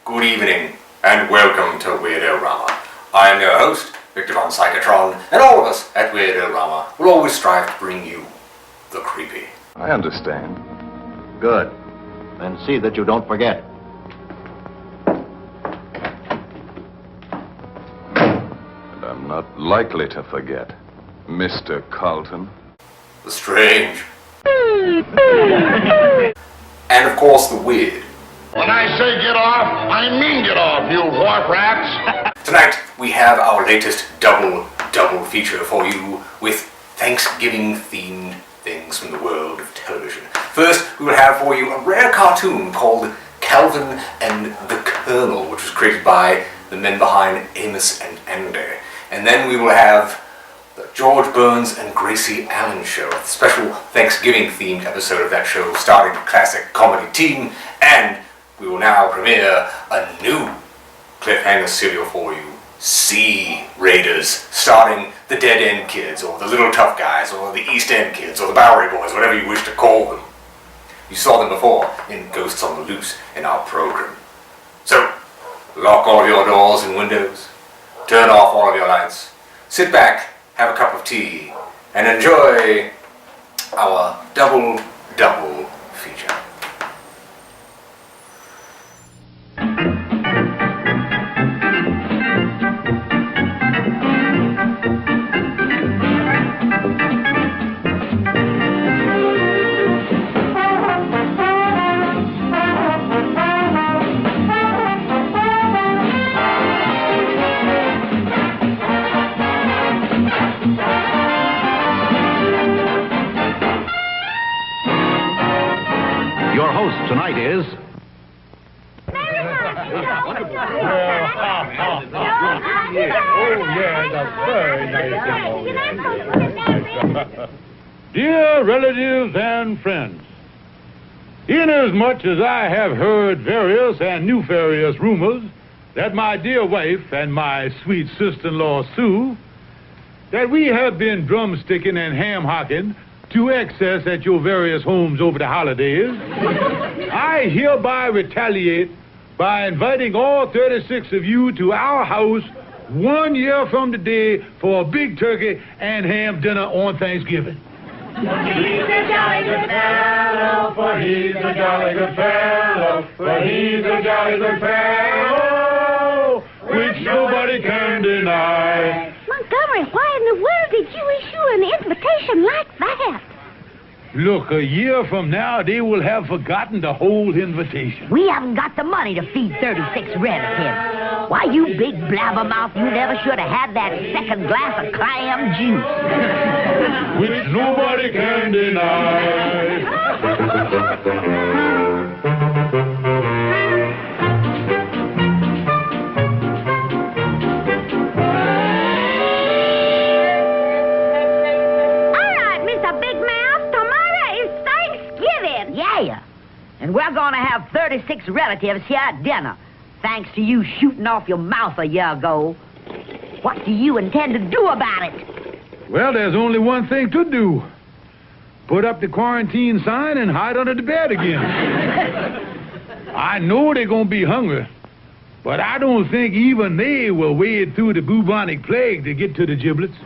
Good evening, and welcome to Weird-O-Rama. I am your host, Victor von Psychotron, and all of us at Weird-O-Rama will always strive to bring you the creepy. I understand. Good. Then see that you don't forget. And I'm not likely to forget, Mr. Carlton. The strange. And of course, the weird. When I say get off, I mean get off, you wharf rats. Tonight, we have our latest double feature for you with Thanksgiving-themed things from the world of television. First, we will have for you a rare cartoon called Calvin and the Colonel, which was created by the men behind Amos and Andy. And then we will have the George Burns and Gracie Allen Show, a special Thanksgiving-themed episode of that show starring the classic comedy team. And we will now premiere a new cliffhanger serial for you, Sea Raiders, starring the Dead End Kids, or the Little Tough Guys, or the East End Kids, or the Bowery Boys, whatever you wish to call them. You saw them before in Ghosts on the Loose in our program. So, lock all of your doors and windows, turn off all of your lights, sit back, have a cup of tea, and enjoy our double feature. Your host tonight is... Dear relatives and friends, inasmuch as I have heard various and nefarious rumors that my dear wife and my sweet sister-in-law Sue, that we have been drumsticking and ham-hocking to excess at your various homes over the holidays, I hereby retaliate by inviting all 36 of you to our house 1 year from today for a big turkey and ham dinner on Thanksgiving. He's a jolly good fellow, for he's a jolly good fellow, for he's a jolly good fellow, which nobody can deny. Montgomery, why in the world did you issue an invitation like that? Look, a year from now, they will have forgotten the whole invitation. We haven't got the money to feed 36 relatives. Why, you big blabbermouth, you never should have had that second glass of clam juice. Which nobody can deny. And we're going to have 36 relatives here at dinner, thanks to you shooting off your mouth a year ago. What do you intend to do about it? Well, there's only one thing to do. Put up the quarantine sign and hide under the bed again. I know they're going to be hungry, but I don't think even they will wade through the bubonic plague to get to the giblets.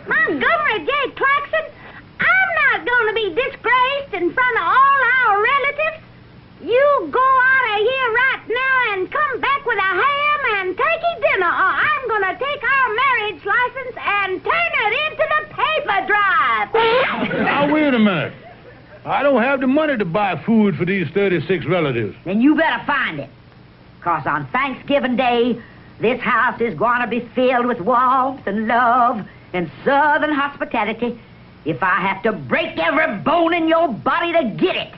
Montgomery J. Clarkson, I'm not going to be disgraced in front of all our relatives. You go out of here right now and come back with a ham and turkey dinner, or I'm going to take our marriage license and turn it into the paper drive. Now, wait a minute. I don't have the money to buy food for these 36 relatives. Then you better find it. Because on Thanksgiving Day, this house is going to be filled with warmth and love and southern hospitality if I have to break every bone in your body to get it.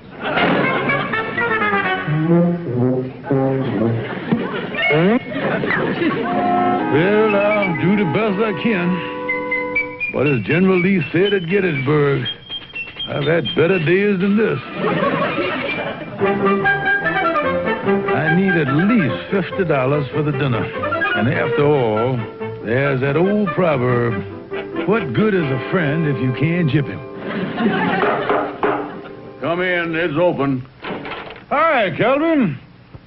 Well, I'll do the best I can. But as General Lee said at Gettysburg, I've had better days than this. I need at least $50 for the dinner. And after all, there's that old proverb, what good is a friend if you can't jip him? Come in. It's open. Hi, Calvin.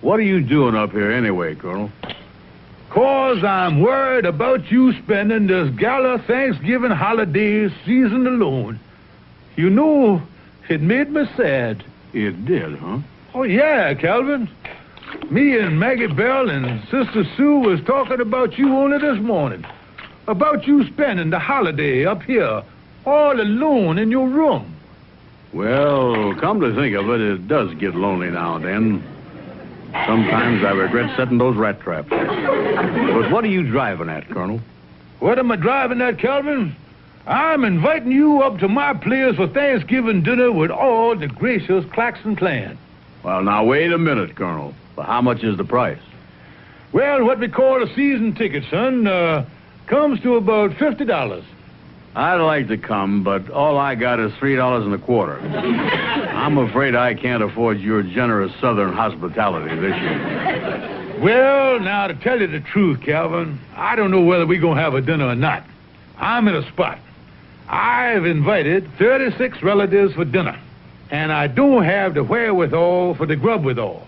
What are you doing up here anyway, Colonel? 'Cause I'm worried about you spending this gala Thanksgiving holiday season alone. You know, it made me sad. It did, huh? Oh, yeah, Calvin. Me and Maggie Bell and Sister Sue was talking about you only this morning. About you spending the holiday up here, all alone in your room. Well, come to think of it, it does get lonely now and then. Sometimes I regret setting those rat traps. But what are you driving at, Colonel? What am I driving at, Calvin? I'm inviting you up to my place for Thanksgiving dinner with all the gracious Claxon clan. Well, now, wait a minute, Colonel. But how much is the price? Well, what we call a season ticket, son, comes to about $50. I'd like to come, but all I got is $3.25. I'm afraid I can't afford your generous Southern hospitality this year. Well, now, to tell you the truth, Calvin, I don't know whether we're going to have a dinner or not. I'm in a spot. I've invited 36 relatives for dinner, and I don't have the wherewithal for the grub withal.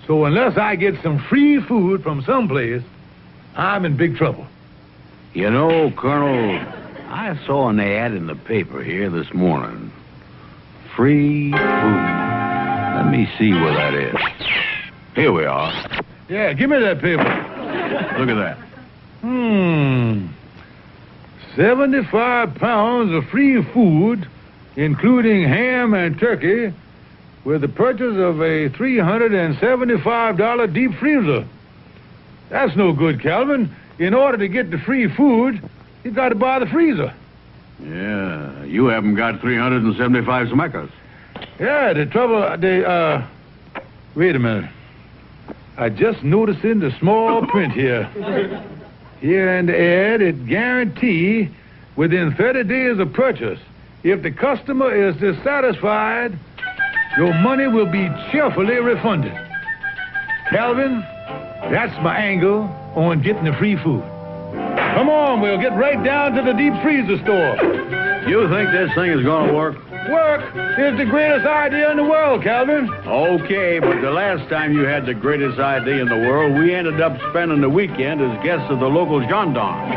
So unless I get some free food from someplace, I'm in big trouble. You know, Colonel, I saw an ad in the paper here this morning. Free food. Let me see where that is. Here we are. Yeah, give me that paper. Look at that. 75 pounds of free food, including ham and turkey, with the purchase of a $375 deep freezer. That's no good, Calvin. In order to get the free food, you got to buy the freezer. Yeah, you haven't got 375 smackers. Yeah, the trouble, wait a minute. I just noticed in the small print here. Here in the ad, it guarantee within 30 days of purchase, if the customer is dissatisfied, your money will be cheerfully refunded. Calvin, that's my angle on getting the free food. Come on, we'll get right down to the deep freezer store. You think this thing is going to work? Work is the greatest idea in the world, Calvin. Okay, but the last time you had the greatest idea in the world, we ended up spending the weekend as guests of the local gendarme.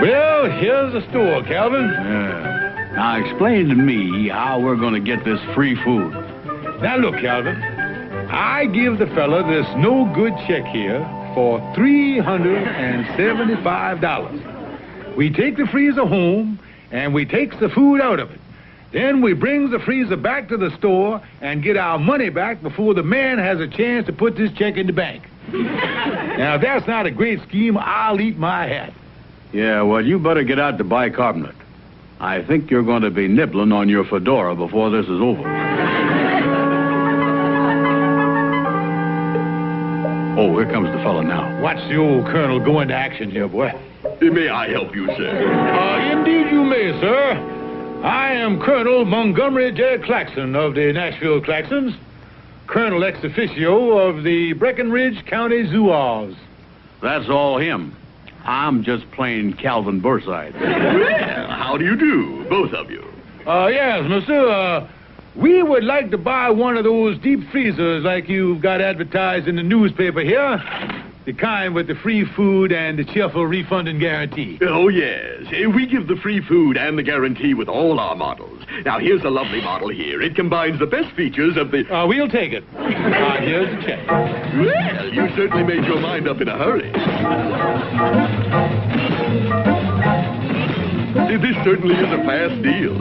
Well, here's the store, Calvin. Yeah. Now, explain to me how we're going to get this free food. Now, look, Calvin. I give the fella this no-good check here for $375. We take the freezer home, and we takes the food out of it. Then we brings the freezer back to the store and get our money back before the man has a chance to put this check in the bank. Now, if that's not a great scheme, I'll eat my hat. Yeah, well, you better get out to bicarbonate. I think you're going to be nibbling on your fedora before this is over. Oh, here comes the fella now. Watch the old colonel go into action here, boy. May I help you, sir? Indeed you may, sir. I am Colonel Montgomery J. Claxon of the Nashville Claxons, Colonel ex officio of the Breckenridge County Zouaves. That's all him. I'm just plain Calvin Burnside. Well, how do you do, both of you? Yes, mister. We would like to buy one of those deep freezers like you've got advertised in the newspaper here. The kind with the free food and the cheerful refunding guarantee. Oh, yes. We give the free food and the guarantee with all our models. Now, here's a lovely model here. It combines the best features of the... We'll take it. Here's the check. Well, you certainly made your mind up in a hurry. This certainly is a fast deal.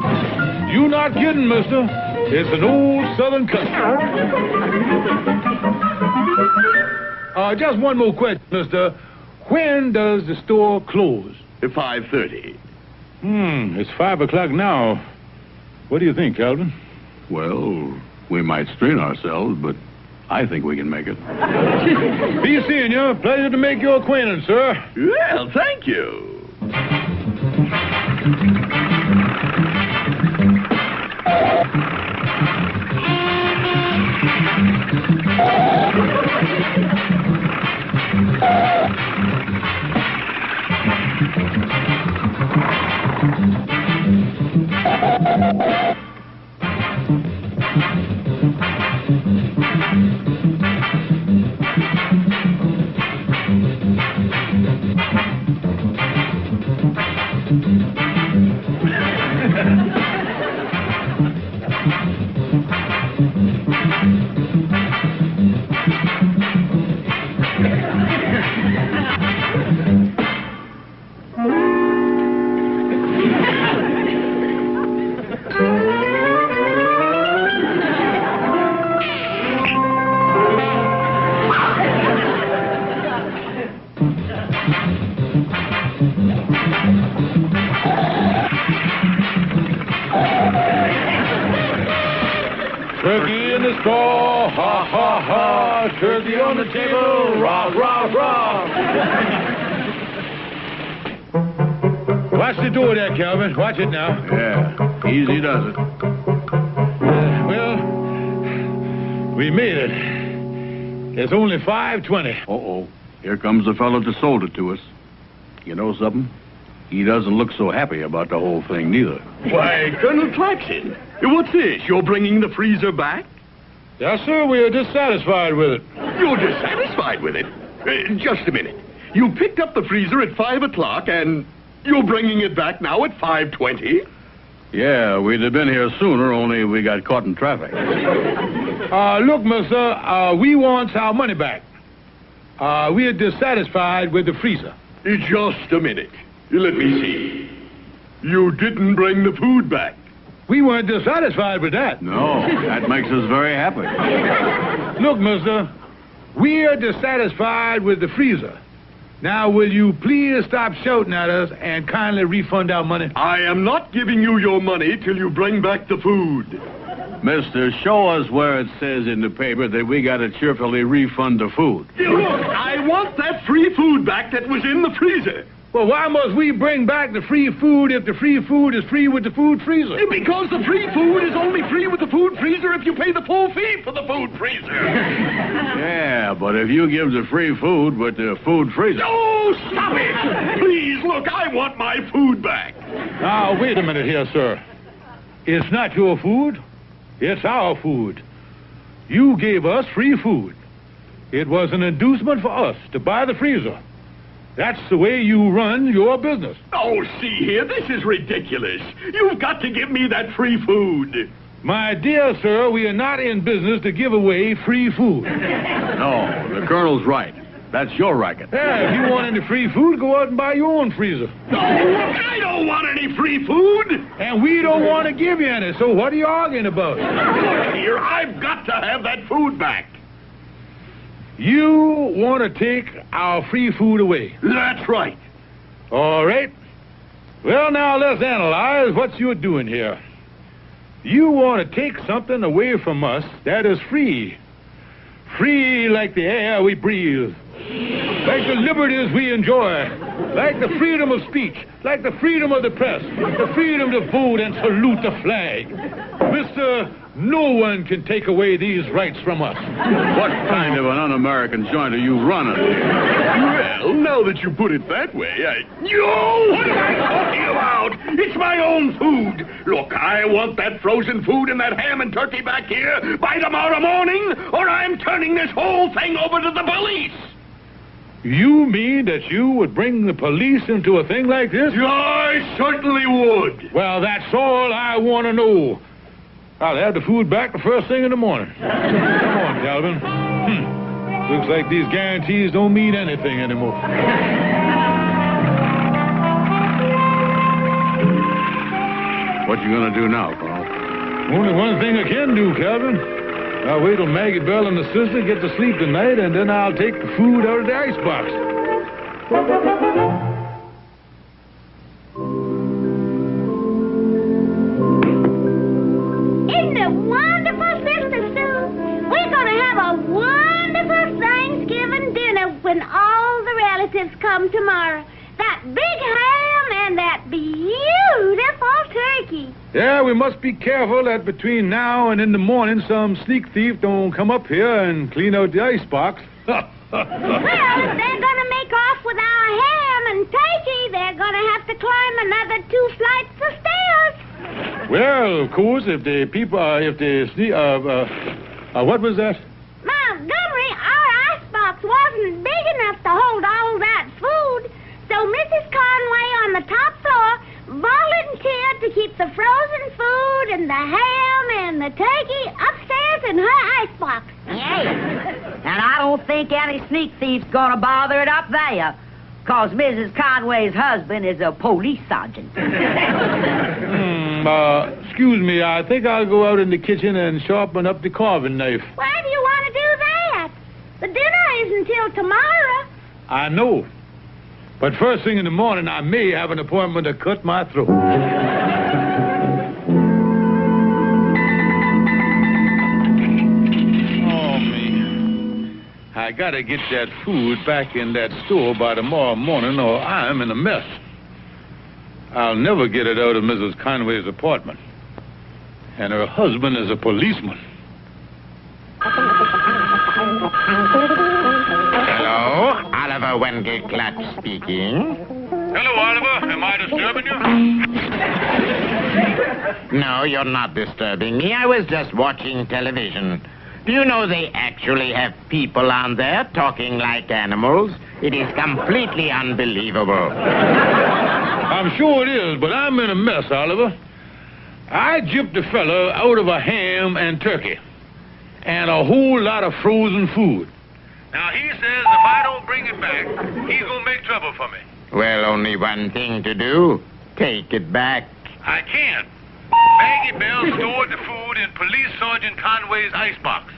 You not kidding, mister. It's an old Southern custom. Just one more question, mister. When does the store close? At 5:30. It's 5 o'clock now. What do you think, Calvin? Well, we might strain ourselves, but I think we can make it. Be seeing you. Pleasure to make your acquaintance, sir. Well, thank you. Turkey in the straw, ha, ha, ha. Turkey on the table, rah, rah, rah. Watch the door there, Calvin. Watch it now. Yeah, easy does it. Well, we made it. It's only 5:20. Uh-oh. Here comes the fellow that sold it to us. You know something? He doesn't look so happy about the whole thing, neither. Why, Colonel Claxon, what's this? You're bringing the freezer back? Yes, sir, we are dissatisfied with it. You're dissatisfied with it? Just a minute. You picked up the freezer at 5 o'clock, and you're bringing it back now at 5:20? Yeah, we'd have been here sooner, only we got caught in traffic. Look, mister, we want our money back. We are dissatisfied with the freezer. Just a minute. Let me see. You didn't bring the food back. We weren't dissatisfied with that. No, that makes us very happy. Look, mister, we are dissatisfied with the freezer. Now, will you please stop shouting at us and kindly refund our money? I am not giving you your money till you bring back the food. Mister, show us where it says in the paper that we got to cheerfully refund the food. Look, I want that free food back that was in the freezer. Well, why must we bring back the free food if the free food is free with the food freezer? Because the free food is only free with the food freezer if you pay the full fee for the food freezer. Yeah, but if you give the free food with the food freezer... Oh, stop it! Please, look, I want my food back. Now, wait a minute here, sir. It's not your food. It's our food. You gave us free food. It was an inducement for us to buy the freezer. That's the way you run your business. Oh, see here, this is ridiculous. You've got to give me that free food. My dear sir, we are not in business to give away free food. No, the Colonel's right. That's your racket. Yeah, if you want any free food, go out and buy your own freezer. No, I don't want any free food. And we don't want to give you any, so what are you arguing about? Look here, I've got to have that food back. You want to take our free food away? That's right. All right. Well, now let's analyze what you're doing here. You want to take something away from us that is free. Free like the air we breathe. Like the liberties we enjoy. Like the freedom of speech. Like the freedom of the press. The freedom to vote and salute the flag. Mister, no one can take away these rights from us. What kind of an un-American joint are you running? Well, now that you put it that way, Yo! What am I talking about? It's my own food. Look, I want that frozen food and that ham and turkey back here by tomorrow morning, or I'm turning this whole thing over to the police. You mean that you would bring the police into a thing like this? I certainly would. Well, that's all I want to know. I'll have the food back the first thing in the morning. Come on, Calvin. Looks like these guarantees don't mean anything anymore. What you gonna do now, Colonel? Only one thing I can do, Calvin. I'll wait till Maggie Bell and the sister get to sleep tonight, and then I'll take the food out of the icebox. Isn't it wonderful, Sister Sue? We're going to have a wonderful Thanksgiving dinner when all the relatives come tomorrow. That big ham and that beautiful turkey. Yeah, we must be careful that between now and in the morning some sneak thief don't come up here and clean out the icebox. Well, if they're going to make off with our ham and turkey, they're going to have to climb another 2 flights of stairs. Well, of course, if the people, what was that? Montgomery, our icebox wasn't big enough to hold all that food, so Mrs. Conway on the top floor volunteered to keep the frozen food and the ham and the turkey upstairs in her icebox. Yay. And I don't think any sneak thief's gonna bother it up there, 'cause Mrs. Conway's husband is a police sergeant. Excuse me, I think I'll go out in the kitchen and sharpen up the carving knife. Why do you want to do that? The dinner isn't till tomorrow. I know. But first thing in the morning, I may have an appointment to cut my throat. Oh, me. I gotta get that food back in that store by tomorrow morning, or I'm in a mess. I'll never get it out of Mrs. Conway's apartment. And her husband is a policeman. Hello, Oliver Wendell Clark speaking. Hello, Oliver. Am I disturbing you? No, you're not disturbing me. I was just watching television. Do you know they actually have people on there talking like animals? It is completely unbelievable. I'm sure it is, but I'm in a mess, Oliver. I gypped a fella out of a ham and turkey and a whole lot of frozen food. Now, he says if I don't bring it back, he's going to make trouble for me. Well, only one thing to do. Take it back. I can't. Maggie Bell stored the food in Police Sergeant Conway's icebox.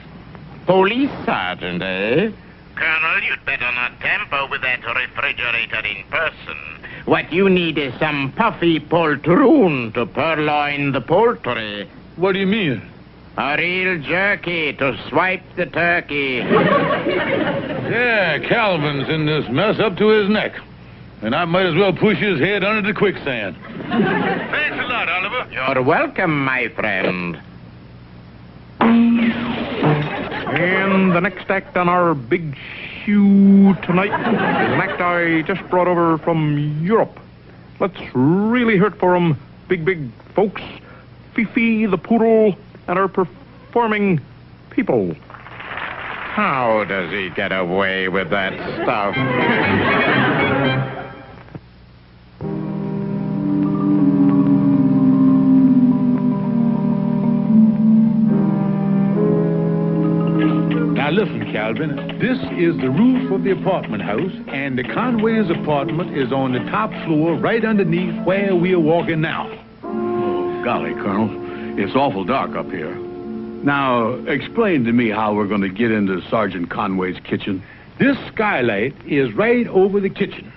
Police sergeant, eh? Colonel, you'd better not tamper with that refrigerator in person. What you need is some puffy poltroon to purloin the poultry. What do you mean? A real jerky to swipe the turkey. Yeah, Calvin's in this mess up to his neck. And I might as well push his head under the quicksand. Thanks a lot, Oliver. You're welcome, my friend. And the next act on our big shoe tonight is an act I just brought over from Europe. Let's really hurt for 'em, big folks. Fifi the poodle and her performing people. How does he get away with that stuff? Now listen, Calvin, this is the roof of the apartment house, and the Conway's apartment is on the top floor right underneath where we are walking now. Oh, golly, Colonel. It's awful dark up here. Now, explain to me how we're going to get into Sergeant Conway's kitchen. This skylight is right over the kitchen.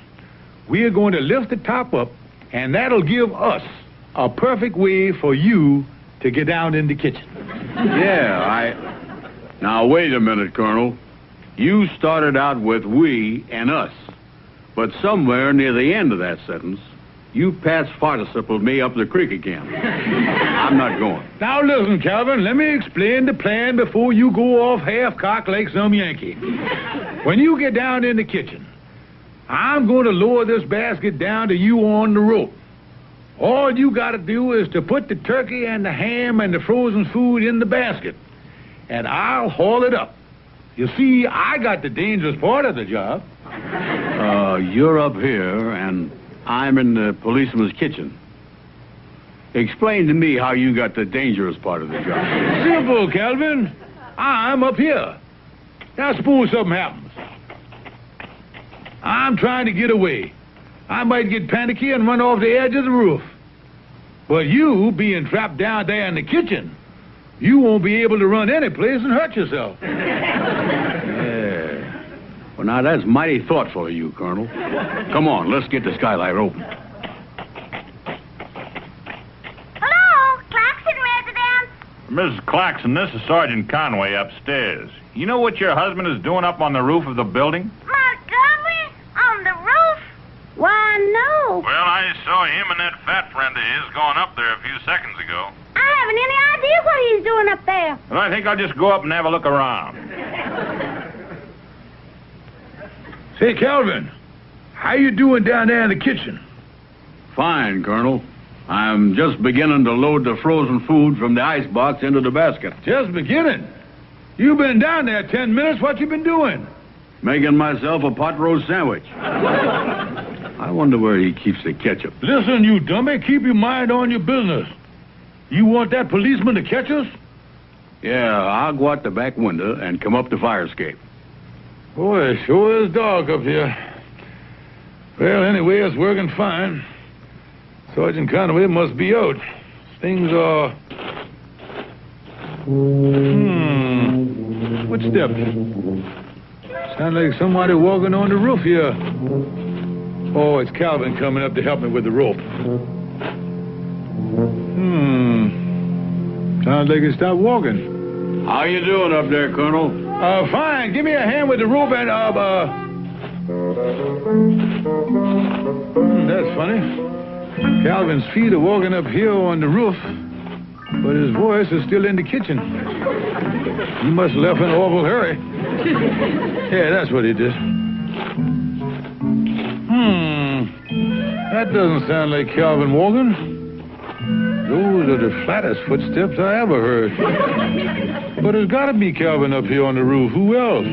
We are going to lift the top up, and that'll give us a perfect way for you to get down in the kitchen. Yeah, Now, wait a minute, Colonel. You started out with we and us. But somewhere near the end of that sentence, you past participled me up the creek again. I'm not going. Now listen, Calvin, let me explain the plan before you go off half-cocked like some Yankee. When you get down in the kitchen, I'm going to lower this basket down to you on the rope. All you got to do is to put the turkey and the ham and the frozen food in the basket, and I'll haul it up. You see, I got the dangerous part of the job. You're up here, and I'm in the policeman's kitchen. Explain to me how you got the dangerous part of the job. Simple, Calvin. I'm up here. Now suppose something happens. I'm trying to get away. I might get panicky and run off the edge of the roof. But you, being trapped down there in the kitchen, you won't be able to run any place and hurt yourself. Yeah. Well, now, that's mighty thoughtful of you, Colonel. Come on, let's get the skylight open. Hello, Clarkson residence. Mrs. Clarkson, this is Sergeant Conway upstairs. You know what your husband is doing up on the roof of the building? Montgomery? On the roof? Why, no. Well, I saw him and that fat friend of his going up there a few seconds ago. I haven't any idea what he's doing up there. Well, I think I'll just go up and have a look around. Say, Calvin, how you doing down there in the kitchen? Fine, Colonel. I'm just beginning to load the frozen food from the icebox into the basket. Just beginning? You've been down there 10 minutes. What you been doing? Making myself a pot roast sandwich. I wonder where he keeps the ketchup. Listen, you dummy, keep your mind on your business. You want that policeman to catch us? Yeah, I'll go out the back window and come up the fire escape. Boy, it sure is dark up here. Well, anyway, it's working fine. Sergeant Conway must be out. Things are... Footsteps. Sound like somebody walking on the roof here. Oh, it's Calvin coming up to help me with the rope. Sounds like he stopped walking. How you doing up there, Colonel? Fine. Give me a hand with the rope and, that's funny. Calvin's feet are walking up here on the roof, but his voice is still in the kitchen. He must have left in an awful hurry. Yeah, that's what he did. That doesn't sound like Calvin walking. Those are the flattest footsteps I ever heard. But there's got to be Calvin up here on the roof. Who else?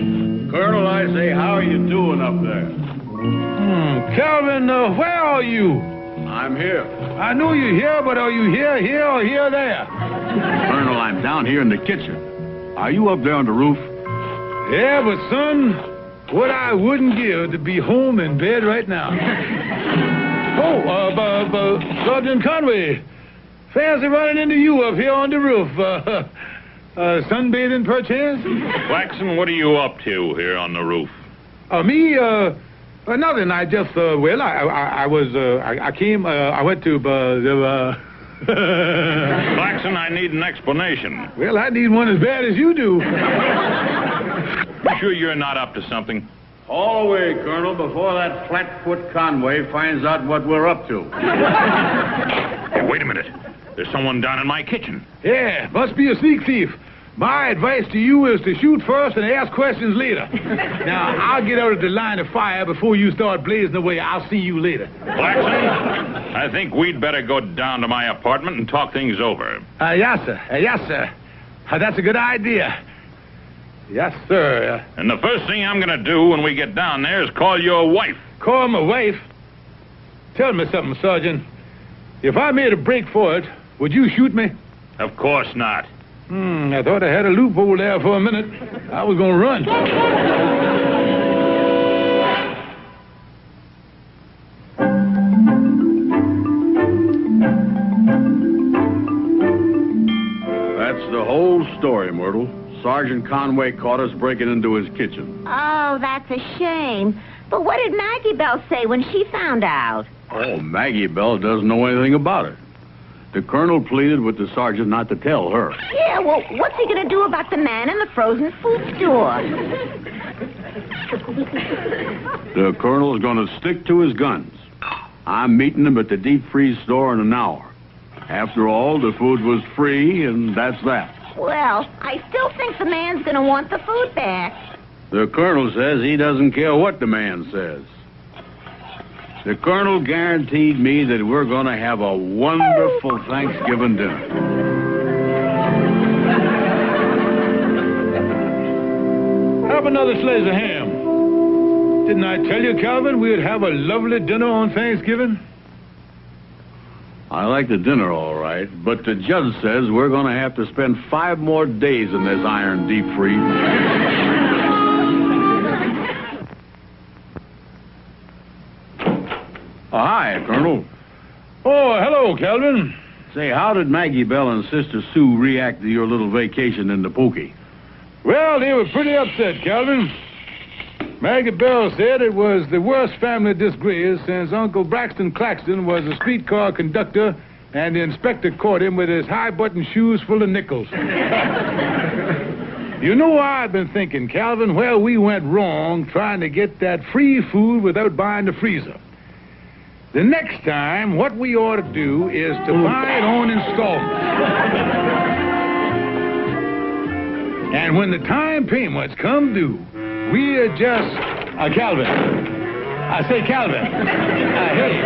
Colonel, I say, how are you doing up there? Calvin, where are you? I'm here. I know you're here, but are you here, or here, there? Colonel, I'm down here in the kitchen. Are you up there on the roof? Yeah, but son, what I wouldn't give to be home in bed right now. Sergeant Conway, fancy running into you up here on the roof. Sunbathing perchance? Claxon, what are you up to here on the roof? Me, nothing. I just, I went to, Claxon, I need an explanation. Well, I need one as bad as you do. You sure you're not up to something? All away, Colonel, before that flatfoot Conway finds out what we're up to. Hey, wait a minute. There's someone down in my kitchen. Yeah, must be a sneak thief. My advice to you is to shoot first and ask questions later. Now, I'll get out of the line of fire before you start blazing away. I'll see you later. Claxon, I think we'd better go down to my apartment and talk things over. Yes, sir. Yes, sir. That's a good idea. Yes, sir. And the first thing I'm going to do when we get down there is call your wife. Call my wife? Tell me something, Sergeant. If I made a break for it, would you shoot me? Of course not. I thought I had a loophole there for a minute. I was going to run. That's the whole story, Myrtle. Sergeant Conway caught us breaking into his kitchen. Oh, that's a shame. But what did Maggie Bell say when she found out? Oh, Maggie Bell doesn't know anything about it. The colonel pleaded with the sergeant not to tell her. Yeah, well, what's he going to do about the man in the frozen food store? The colonel's going to stick to his guns. I'm meeting him at the deep freeze store in an hour. After all, the food was free, and that's that. Well, I still think the man's going to want the food back. The colonel says he doesn't care what the man says. The colonel guaranteed me that we're going to have a wonderful Thanksgiving dinner. Have another slice of ham. Didn't I tell you, Calvin, we'd have a lovely dinner on Thanksgiving? I like the dinner all right, but the judge says we're going to have to spend 5 more days in this iron deep freeze. Hi, Colonel. Oh, hello, Calvin. Say, how did Maggie Bell and Sister Sue react to your little vacation in the Pookie? Well, they were pretty upset, Calvin. Maggie Bell said it was the worst family disgrace since Uncle Braxton Claxton was a streetcar conductor and the inspector caught him with his high-button shoes full of nickels. You know, I've been thinking, Calvin, where we went wrong trying to get that free food without buying the freezer. The next time, what we ought to do is to buy it on installments. And when the time payments come due, we'll just... Calvin. I say, Calvin. Hey.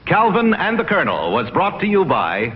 Calvin and the Colonel was brought to you by...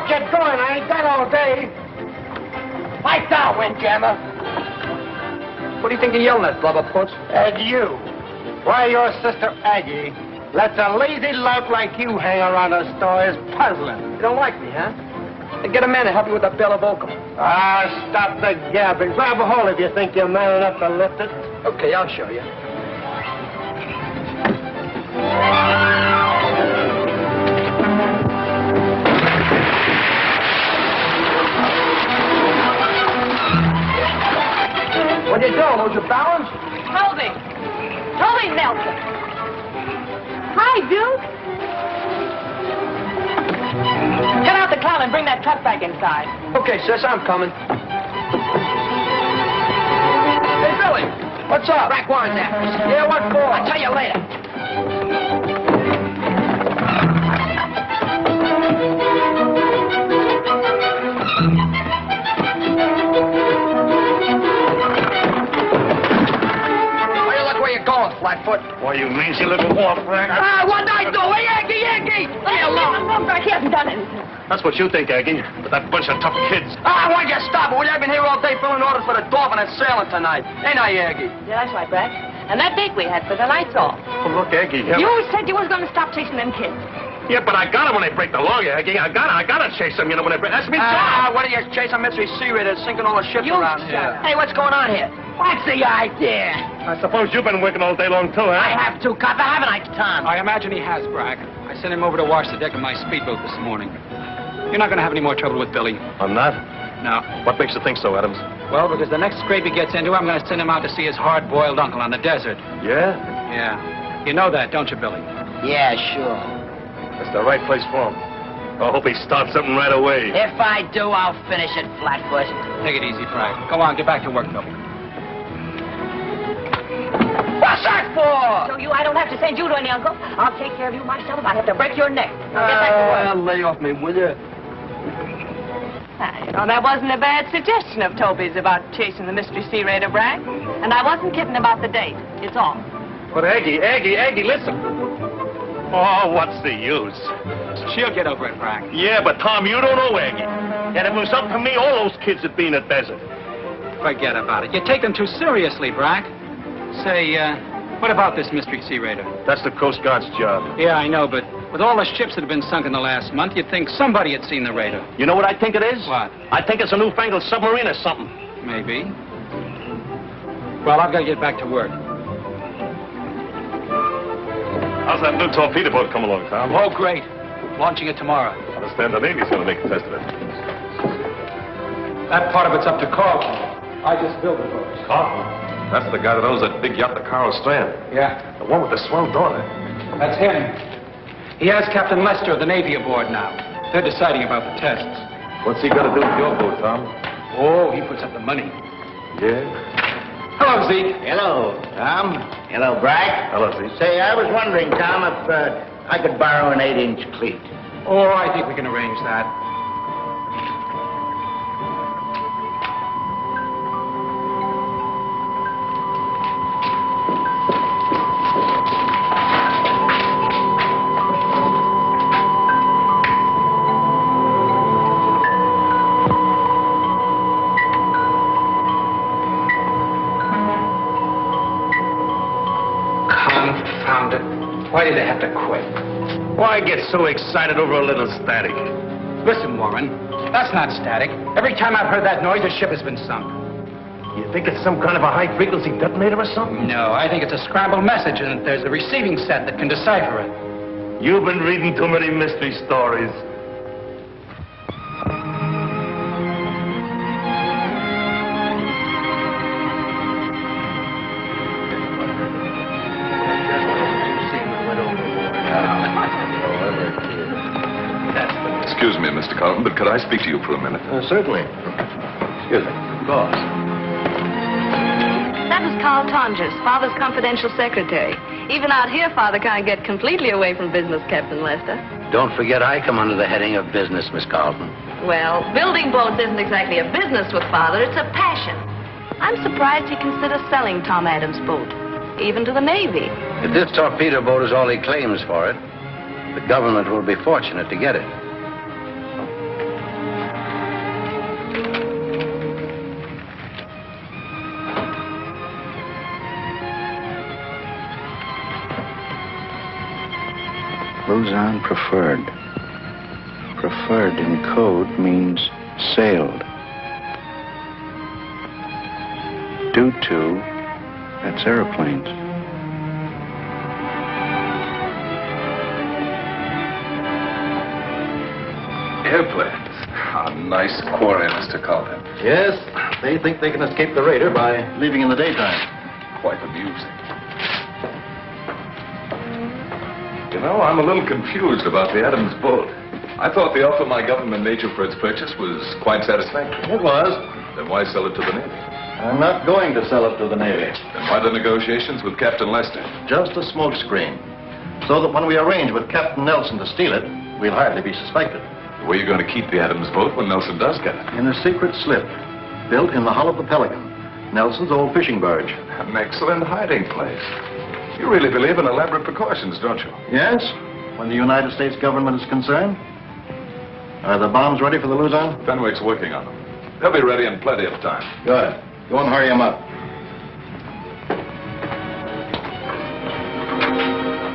get going. I ain't got all day. Lights out, Windjammer. What do you think you're yelling at, blubberpoots? At you. Why your sister Aggie lets a lazy lout like you hang around the store is puzzling. You don't like me, huh? Then get a man to help you with that bale of oakum. Ah, stop the gabbing. Grab a hold if you think you're man enough to lift it. Okay, I'll show you. What are you doing? Lose your balance? Toby Nelson. Hi, Duke. Get out the clown and bring that truck back inside. Okay, sis, I'm coming. Hey, Billy, what's up? Rack warrant there. Yeah, what for? I'll tell you later. Flatfoot. Why, you mangy little whore, Frank. Ah, what'd I do? Hey, Aggie! Leave me alone. He hasn't done anything. That's what you think, Aggie. But that bunch of tough kids. Ah, why'd you stop it? Well, I've been here all day filling orders for the Dolphin and sailing tonight. Ain't I, Aggie? Yeah, that's right, Brad. And that date we had for the lights off. Oh, look, Aggie. You said you was going to stop chasing them kids. Yeah, but I got them when they break the law, Aggie. I gotta chase them, you know, when they break. That's me, Ah, what are you chasing Mystery Sea Raider sinking all the ships around here? Hey, what's going on here? What's the idea? I suppose you've been working all day long, too, huh? I have to, copper, haven't I, Tom? I imagine he has, Bragg. I sent him over to wash the deck of my speedboat this morning. You're not going to have any more trouble with Billy. I'm not? No. What makes you think so, Adams? Well, because the next scrape he gets into, I'm going to send him out to see his hard-boiled uncle on the desert. Yeah? Yeah. You know that, don't you, Billy? Yeah, sure. That's the right place for him. I hope he starts something right away. If I do, I'll finish it, Flatfoot. Take it easy, Bragg. Go on, get back to work, Billy. What's that for? So I don't have to send you to any uncle. I'll take care of you myself if I have to break your neck. Now get back to work. Lay off me, will you? You know, that wasn't a bad suggestion of Toby's about chasing the Mystery Sea Raider, Bragg. And I wasn't kidding about the date. It's all. But Aggie, listen. Oh, what's the use? She'll get over it, Bragg. Yeah, but Tom, you don't know Aggie. And if it was up to me, all those kids would be in the desert. Forget about it. You take them too seriously, Bragg. Say, what about this Mystery Sea Raider? That's the Coast Guard's job. Yeah, I know, but with all the ships that have been sunk in the last month, you'd think somebody had seen the Raider. You know what I think it is? What? I think it's a newfangled submarine or something. Maybe. Well, I've got to get back to work. How's that new torpedo boat come along, Tom? Oh, great. Launching it tomorrow. I understand the Navy's going to make a test of it. That part of it's up to Carlton. I just built the boat. Carlton? That's the guy that owns that big yacht, the Carl Strand. Yeah. The one with the swell daughter. That's him. He has Captain Lester of the Navy aboard now. They're deciding about the tests. What's he got to do with your boat, Tom? Oh, he puts up the money. Yeah? Hello, Zeke. Hello, Tom. Hello, Bragg. Hello, Zeke. Say, I was wondering, Tom, if I could borrow an 8-inch cleat. Oh, I think we can arrange that. Why did they have to quit? Why get so excited over a little static? Listen, Warren, that's not static. Every time I've heard that noise, a ship has been sunk. You think it's some kind of a high-frequency detonator or something? No, I think it's a scrambled message, and there's a receiving set that can decipher it. You've been reading too many mystery stories. Excuse me, Mr. Carlton, but could I speak to you for a minute? Certainly. Excuse me. Of course. That was Carl Tonges, Father's confidential secretary. Even out here, Father can't get completely away from business, Captain Lester. Don't forget I come under the heading of business, Miss Carlton. Well, building boats isn't exactly a business with Father, it's a passion. I'm surprised he considers selling Tom Adams' boat, even to the Navy. If this torpedo boat is all he claims for it, the government will be fortunate to get it. Luzon preferred. Preferred in code means sailed. Due to, that's airplanes. Airplanes. A nice quarry, Mr. Colvin. Yes, they think they can escape the raider by leaving in the daytime. Quite amusing. You know, I'm a little confused about the Adams boat. I thought the offer my government made you for its purchase was quite satisfactory. It was. Then why sell it to the Navy? I'm not going to sell it to the Navy. Then why the negotiations with Captain Lester? Just a smokescreen. So that when we arrange with Captain Nelson to steal it, we'll hardly be suspected. Where are you going to keep the Adams boat when Nelson does get it? In a secret slip, built in the hull of the Pelican, Nelson's old fishing barge. An excellent hiding place. You really believe in elaborate precautions, don't you? Yes, when the United States government is concerned. Are the bombs ready for the Luzon? Fenwick's working on them. They'll be ready in plenty of time. Good. Go and hurry them up.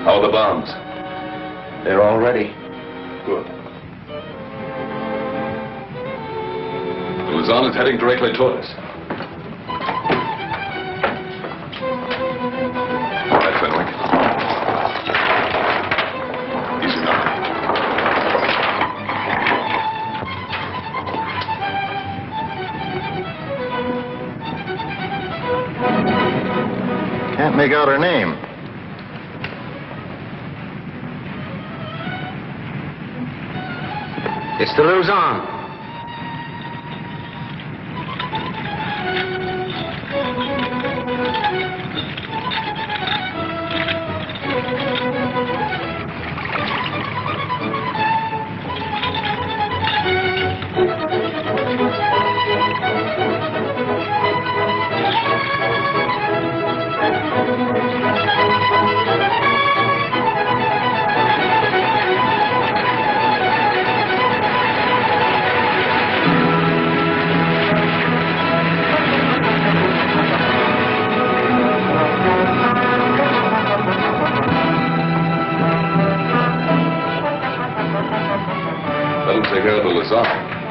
How are the bombs? They're all ready. Good. The Luzon is heading directly toward us. All right, Fenwick. Easy now. Can't make out her name. It's the Luzon.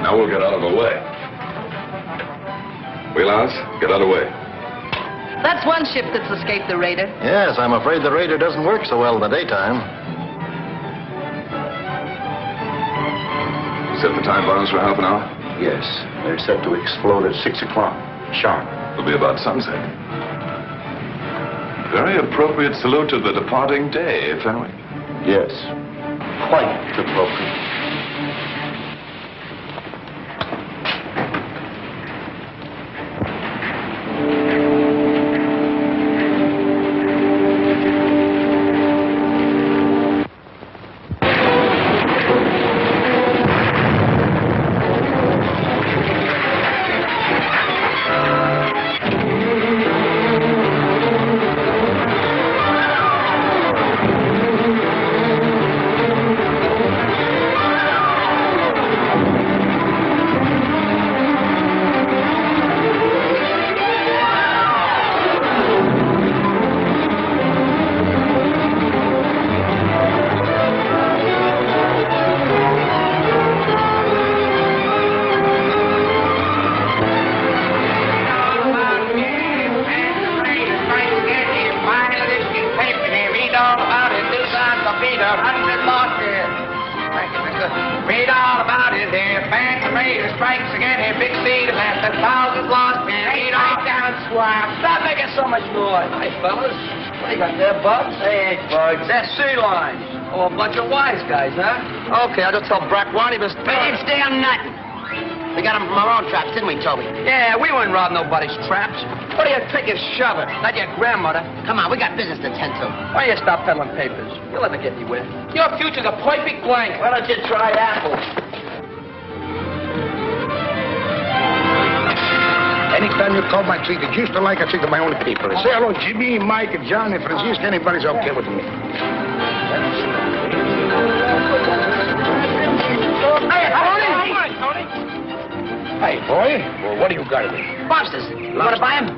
Now we'll get out of the way. Wheelhouse, get out of the way. That's one ship that's escaped the raider. Yes, I'm afraid the raider doesn't work so well in the daytime. Set the time bombs for half an hour? Yes, they're set to explode at 6 o'clock. Sharp. It'll be about sunset. Very appropriate salute to the departing day, Fenwick. Yes, quite appropriate. Okay, I'll just tell Brack Warney this... Hey, stay on nothing. We got them from our own traps, didn't we, Toby? Yeah, we wouldn't rob nobody's traps. What do you take a shover? Not your grandmother. Come on, we got business to tend to. Why don't you stop peddling papers? You'll never get anywhere. Your future's a perfect blank. Why don't you try apples? Anytime you call my treat, it's used to like I treat to my own people. Say hello, Jimmy, Mike, and John, and Francisco. Anybody's okay with me. Hey, boy. Well, what do you got in it? Lobsters. You want to buy them?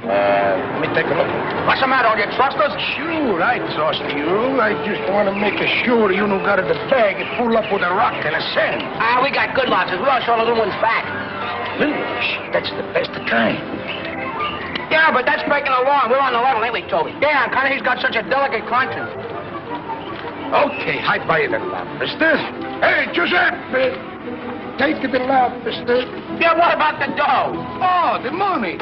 Let me take a look. What's the matter? You trust us? Sure, I trust you. I just want to make sure you don't got the bag and pull up with a rock and a sand. We got good lobsters. We don't show the little ones back. Little ones? That's the best of kind. Yeah, but that's breaking the law. We're on the level, ain't we, Toby? Yeah, kind of. He's got such a delicate conscience. Okay, I buy you the lobster. Hey, Giuseppe! Take the lobster. Yeah, what about the dough? Oh, the money.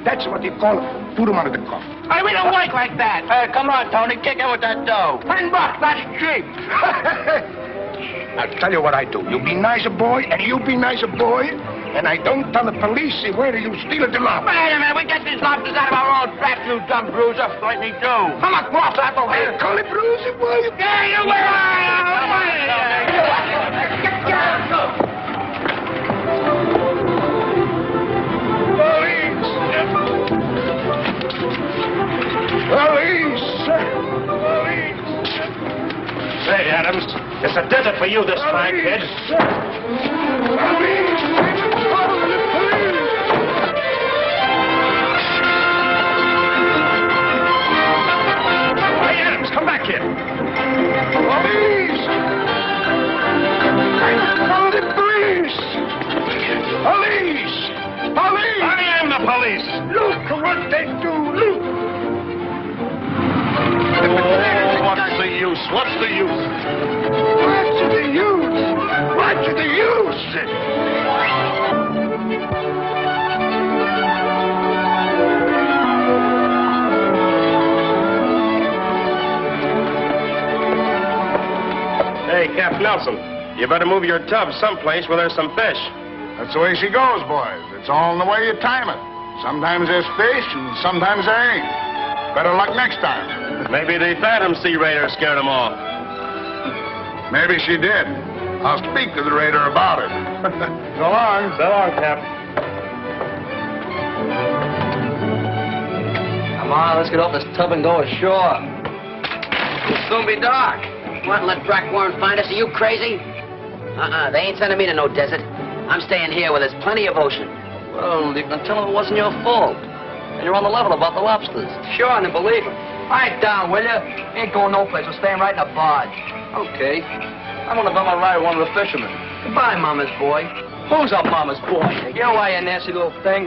That's what you call put them under the coffin. Hey, we don't work like that. Come on, Tony, kick in with that dough. $10, that's cheap. I'll tell you what I do. You be nice boy, and you be nice boy, and I don't tell the police where you steal the lobster. Wait a minute, we get these lobsters out of our own trap, you dumb bruiser. Let me do. Come across, Apple. Hey, call it bruiser, boy. Yeah, you will. Police! Say, Adams, it's a desert for you this time, kid. Hey, Adams, come back here. Police! Call the police! Police! Police! I am the police. Look what they do, look! Oh, what's the use? What's the use? What's the use? What's the use? Hey, Cap Nelson, you better move your tub someplace where there's some fish. That's the way she goes, boys. It's all in the way you time it. Sometimes there's fish, and sometimes there ain't. Better luck next time. Maybe the Phantom Sea Raider scared them off. Maybe she did. I'll speak to the raider about it. So long. So long, Cap. Come on, let's get off this tub and go ashore. It'll soon be dark. What, let Brack Warren find us? Are you crazy? They ain't sending me to no desert. I'm staying here where there's plenty of ocean. Well, you can tell them it wasn't your fault. And you're on the level about the lobsters. Sure, and believe him. Quiet down, will you? Ain't going no place. We're staying right in a barge. Okay. I'm on the bum ride with one of the fishermen. Goodbye, Mama's boy. Who's a Mama's boy? You know why, you nasty little thing?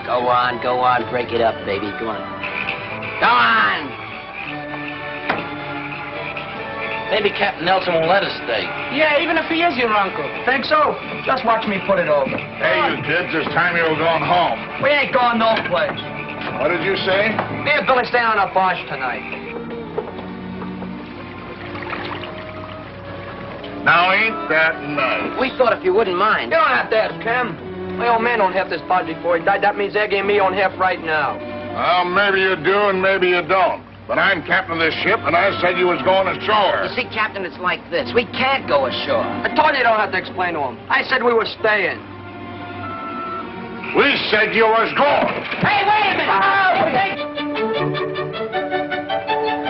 Go on. Break it up, baby. Go on. Go on! Maybe Captain Nelson won't let us stay. Yeah, even if he is your uncle. Think so? Just watch me put it over. Hey, you kids, it's time you were going home. We ain't going no place. What did you say? Me and Billy staying on a barge tonight. Now, ain't that nice? We thought if you wouldn't mind. You don't have to ask him. My old man owned half this barge before he died. That means Eggie and me own half right now. Well, maybe you do and maybe you don't. But I'm captain of this ship, and I said you was going ashore. You see, Captain, it's like this. We can't go ashore. I told you you don't have to explain to him. I said we were staying. We said you was going. Hey, wait a minute!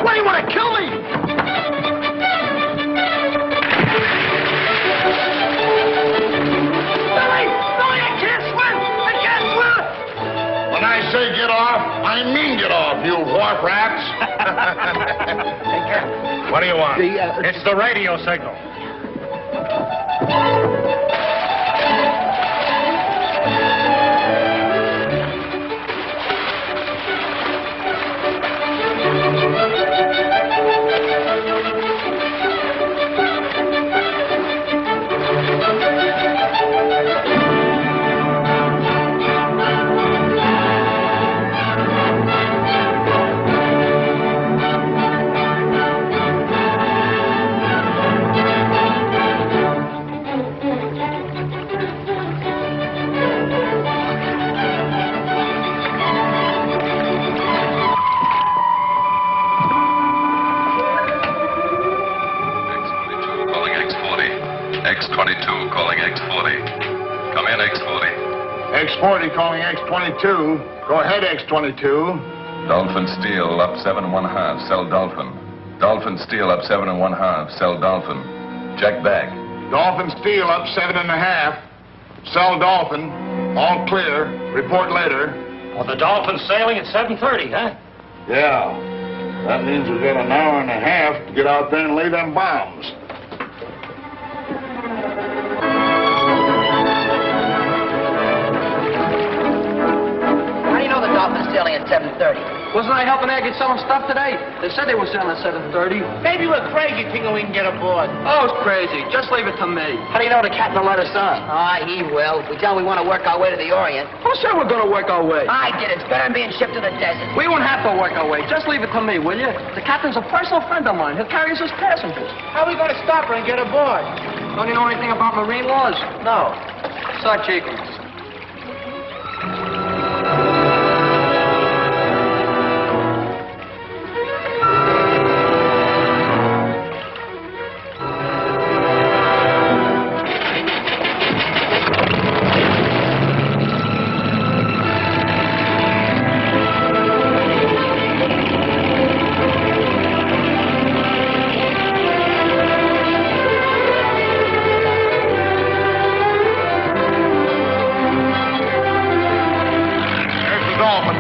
What, do you want to kill me? Billy! Billy, I can't swim! I can't swim! When I say get off, I mean get off, you wharf rats. What do you want? It's the radio signal. X-22 calling X-40. Come in, X-40. X-40 calling X-22. Go ahead, X-22. Dolphin Steel up 7 1/2. Sell Dolphin. Dolphin Steel up 7 1/2. Sell Dolphin. Check back. Dolphin Steel up 7 1/2. Sell Dolphin. All clear. Report later. Well, the Dolphin's sailing at 7:30, huh? Yeah. That means we've got an hour and a half to get out there and lay them bombs. How do you know the Dolphin's sailing at 7:30? Wasn't I helping Aggie sell them stuff today? They said they were selling at 7:30. Maybe we're crazy thinking we can get aboard. Oh, it's crazy. Just leave it to me. How do you know the captain will let us on? Ah, he will. If we tell him we want to work our way to the Orient. Who said we're going to work our way? I get it. It's better than being shipped to the desert. We won't have to work our way. Just leave it to me, will you? The captain's a personal friend of mine. He'll carry us as passengers. How are we going to stop her and get aboard? Don't you know anything about marine laws? No. Such ignorance.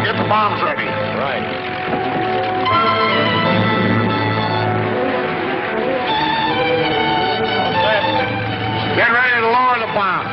Get the bombs ready. Right. Get ready to lower the bomb.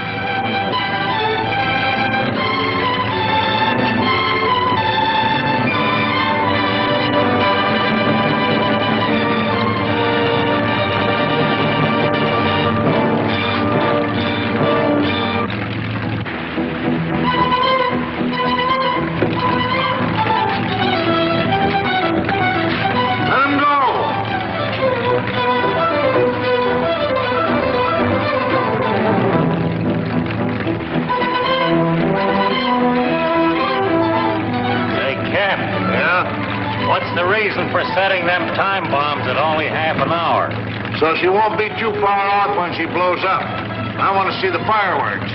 What's the reason for setting them time bombs at only half an hour? So she won't be too far off when she blows up. I want to see the fireworks.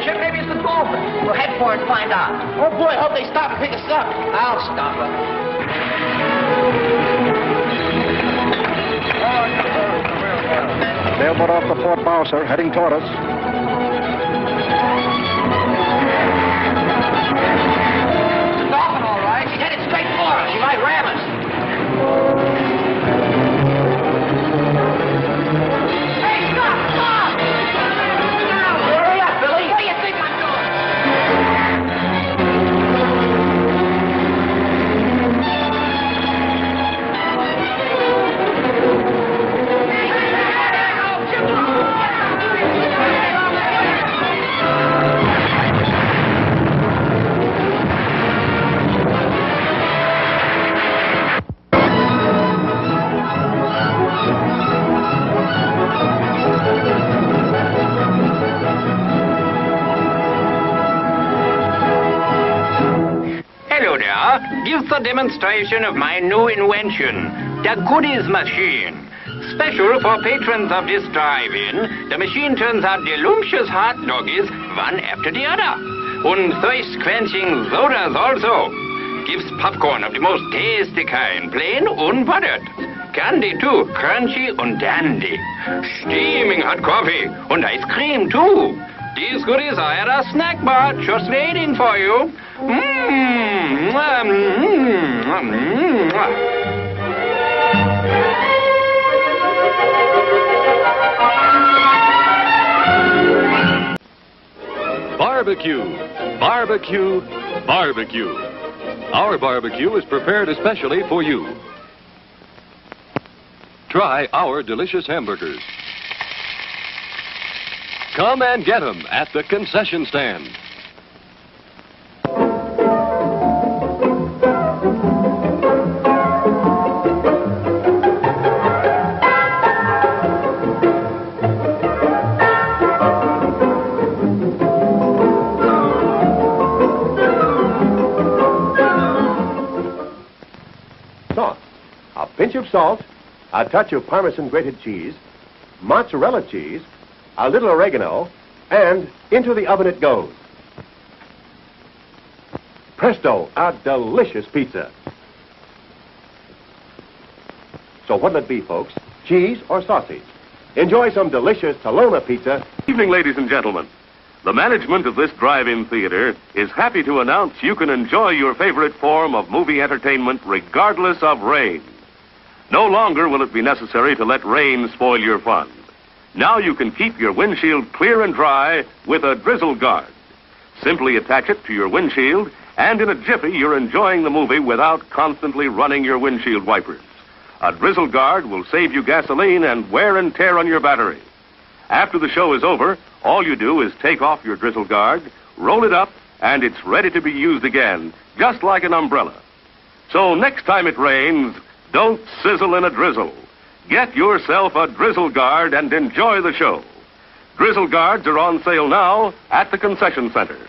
Ship, maybe it's the Dolphin. We'll head for it and find out. Oh, boy, hope they stop and pick us up. I'll stop her. Sailboat off the port bow, sir, heading toward us. It's the Dolphin, all right. She's headed straight for us. She might ram us. Hey, stop! Stop! Hurry up, Billy. What do you think I'm doing? Hello there. This is a demonstration of my new invention, the Goodies Machine. Special for patrons of this drive-in, the machine turns out delicious hot doggies one after the other. And thirst-quenching sodas also. Gives popcorn of the most tasty kind, plain unbuttered. Candy too, crunchy and dandy. Steaming hot coffee and ice cream too. These goodies are at a snack bar just waiting for you. Barbecue, barbecue, barbecue. Our barbecue is prepared especially for you. Try our delicious hamburgers. Come and get them at the concession stand. Sauce. A pinch of salt, a touch of Parmesan grated cheese, mozzarella cheese, a little oregano, and into the oven it goes. Presto, a delicious pizza. So what'll it be, folks? Cheese or sausage? Enjoy some delicious Talona pizza. Evening, ladies and gentlemen. The management of this drive-in theater is happy to announce you can enjoy your favorite form of movie entertainment regardless of rain. No longer will it be necessary to let rain spoil your fun. Now you can keep your windshield clear and dry with a drizzle guard. Simply attach it to your windshield, and in a jiffy you're enjoying the movie without constantly running your windshield wipers. A drizzle guard will save you gasoline and wear and tear on your battery. After the show is over, all you do is take off your drizzle guard, roll it up, and it's ready to be used again, just like an umbrella. So next time it rains, don't sizzle in a drizzle. Get yourself a drizzle guard and enjoy the show. Drizzle guards are on sale now at the concession center.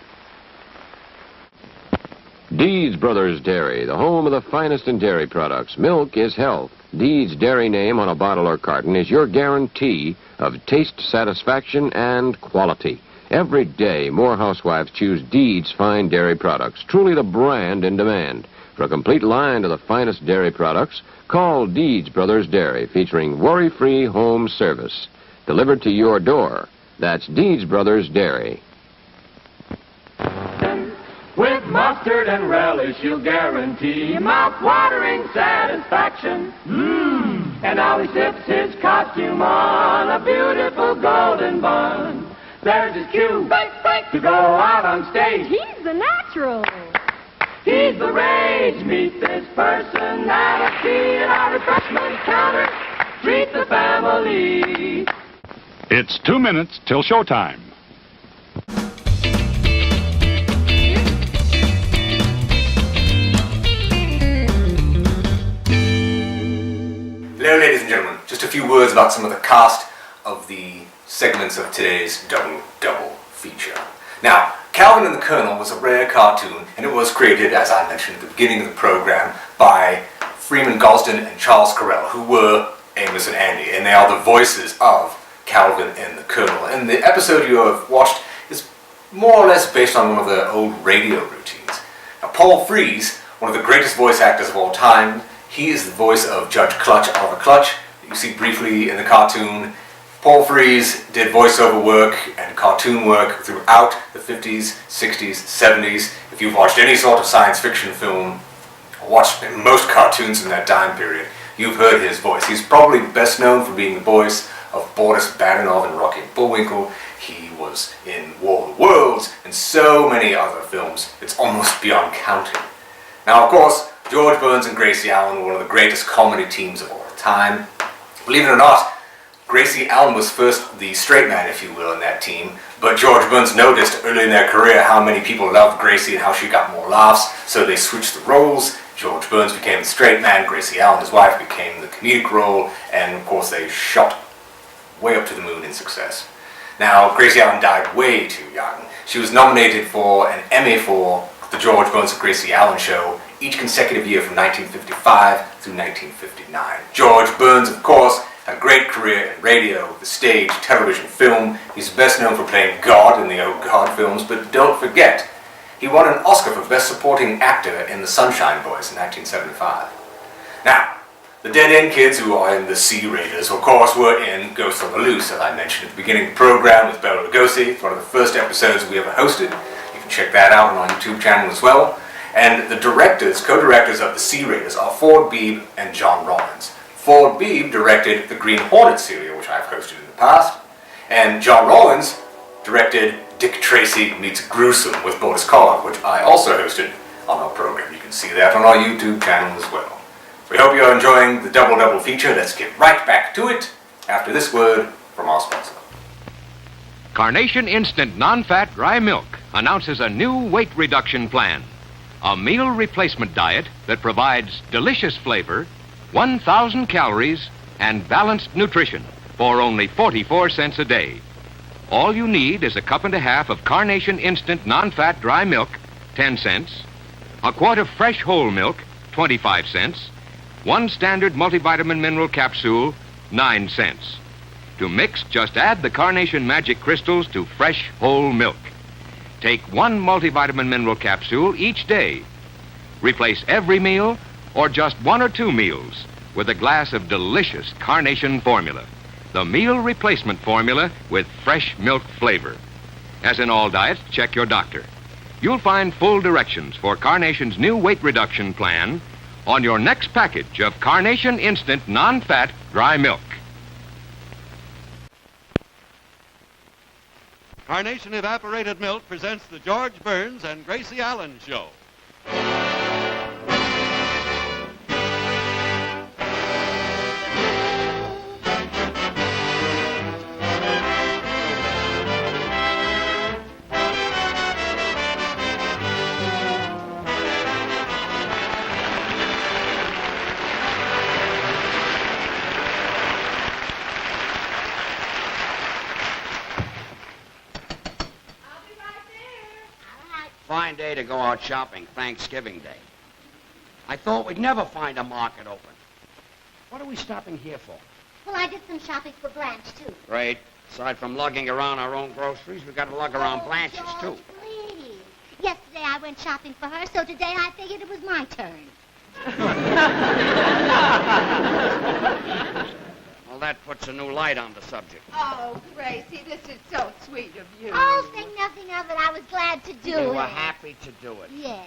Deeds Brothers Dairy, the home of the finest in dairy products. Milk is health. Deeds dairy name on a bottle or carton is your guarantee of taste, satisfaction, and quality. Every day, more housewives choose Deeds fine dairy products, truly the brand in demand. For a complete line of the finest dairy products, call Deeds Brothers Dairy, featuring worry-free home service. Delivered to your door. That's Deeds Brothers Dairy. With mustard and relish, you'll guarantee mouth-watering satisfaction. And Ollie sips his costume on a beautiful golden bun. There's his cue to go out on stage. He's the natural. He's the rage. Meet this personality at our refreshment counter. Treat the family. It's 2 minutes till showtime. Hello, ladies and gentlemen. Just a few words about some of the cast of the segments of today's double feature. Now, Calvin and the Colonel was a rare cartoon, and it was created, as I mentioned at the beginning of the program, by Freeman Gosden and Charles Correll, who were Amos and Andy, and they are the voices of Calvin and the Colonel. And the episode you have watched is more or less based on one of their old radio routines. Now, Paul Frees, one of the greatest voice actors of all time, he is the voice of Judge Clutch, Oliver Clutch. You see briefly in the cartoon. Paul Frees did voiceover work and cartoon work throughout the 50s, 60s, 70s. If you've watched any sort of science fiction film, or watched most cartoons in that time period, you've heard his voice. He's probably best known for being the voice of Boris Badenov in Rocky and Bullwinkle. He was in War of the Worlds and so many other films. It's almost beyond counting. Now, of course, George Burns and Gracie Allen were one of the greatest comedy teams of all time. Believe it or not, Gracie Allen was first the straight man, if you will, in that team, but George Burns noticed early in their career how many people loved Gracie and how she got more laughs, so they switched the roles. George Burns became the straight man, Gracie Allen, his wife, became the comedic role, and of course they shot way up to the moon in success. Now, Gracie Allen died way too young. She was nominated for an Emmy for the George Burns and Gracie Allen Show each consecutive year from 1955 through 1959. George Burns, of course, had a great career in radio, the stage, television, film. He's best known for playing God in the old God films, but don't forget, he won an Oscar for Best Supporting Actor in The Sunshine Boys in 1975. Now, the Dead End Kids, who are in the Sea Raiders, of course, were in Ghost on the Loose, as I mentioned at the beginning of the program with Bela Lugosi. It's one of the first episodes we ever hosted. You can check that out on our YouTube channel as well. And the directors, co-directors of the Sea Raiders are Ford Beebe and John Rollins. Ford Beebe directed the Green Hornet serial, which I've hosted in the past, and John Rollins directed Dick Tracy Meets Gruesome with Boris Karloff, which I also hosted on our program. You can see that on our YouTube channel as well. We hope you're enjoying the double feature. Let's get right back to it after this word from our sponsor. Carnation Instant Non-Fat Dry Milk announces a new weight reduction plan. A meal replacement diet that provides delicious flavor, 1,000 calories, and balanced nutrition for only 44 cents a day. All you need is a cup and a half of Carnation Instant Non-Fat Dry Milk, 10 cents, a quart of fresh whole milk, 25 cents, one standard multivitamin mineral capsule, 9 cents. To mix, just add the Carnation Magic Crystals to fresh, whole milk. Take 1 multivitamin mineral capsule each day. Replace every meal or just 1 or 2 meals with a glass of delicious Carnation formula. The meal replacement formula with fresh milk flavor. As in all diets, check your doctor. You'll find full directions for Carnation's new weight reduction plan on your next package of Carnation Instant Non-Fat Dry Milk. Carnation Evaporated Milk presents the George Burns and Gracie Allen Show. Fine day to go out shopping, Thanksgiving Day. I thought we'd never find a market open. What are we stopping here for? Well, I did some shopping for Blanche, too. Great. Aside from lugging around our own groceries, we've got to lug around Blanche's, George, too. Please. Yesterday I went shopping for her, so today I figured it was my turn. Well, that puts a new light on the subject. Oh, Gracie, this is so sweet of you. Oh, think nothing of it. I was glad to do it. You were happy to do it. Yeah.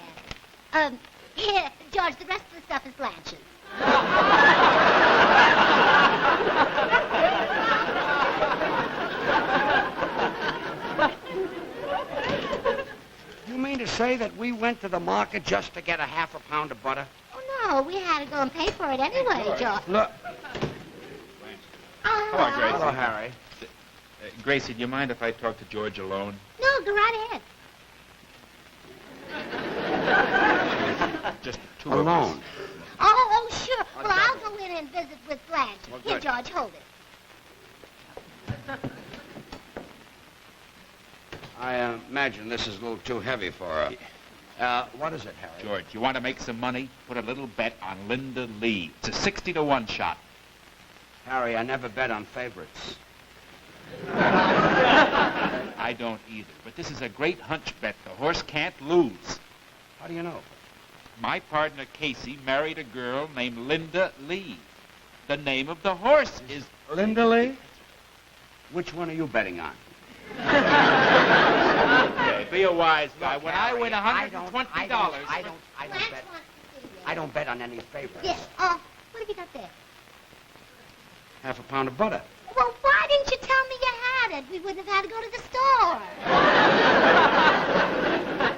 Here, George, the rest of the stuff is Blanche's. You mean to say that we went to the market just to get a half a pound of butter? Oh, no, we had to go and pay for it anyway, George. Look. Hello, Gracie. Hello, Harry. Gracie, do you mind if I talk to George alone? No, go right ahead. Just two Alone. of us. Oh, sure. Well, I'll go in and visit with Blanche. Well, Here, good. George, hold it. I imagine this is a little too heavy for her. What is it, Harry? George, you want to make some money? Put a little bet on Linda Lee. It's a 60-to-1 shot. Harry, I never bet on favorites. I don't either, but this is a great hunch bet. The horse can't lose. How do you know? My partner, Casey, married a girl named Linda Lee. The name of the horse is... Linda Lee? Which one are you betting on? Okay, be a wise guy. When I win $120... I don't bet on any favorites. Yes. What have you got there? Half a pound of butter. Well, why didn't you tell me you had it? We wouldn't have had to go to the store.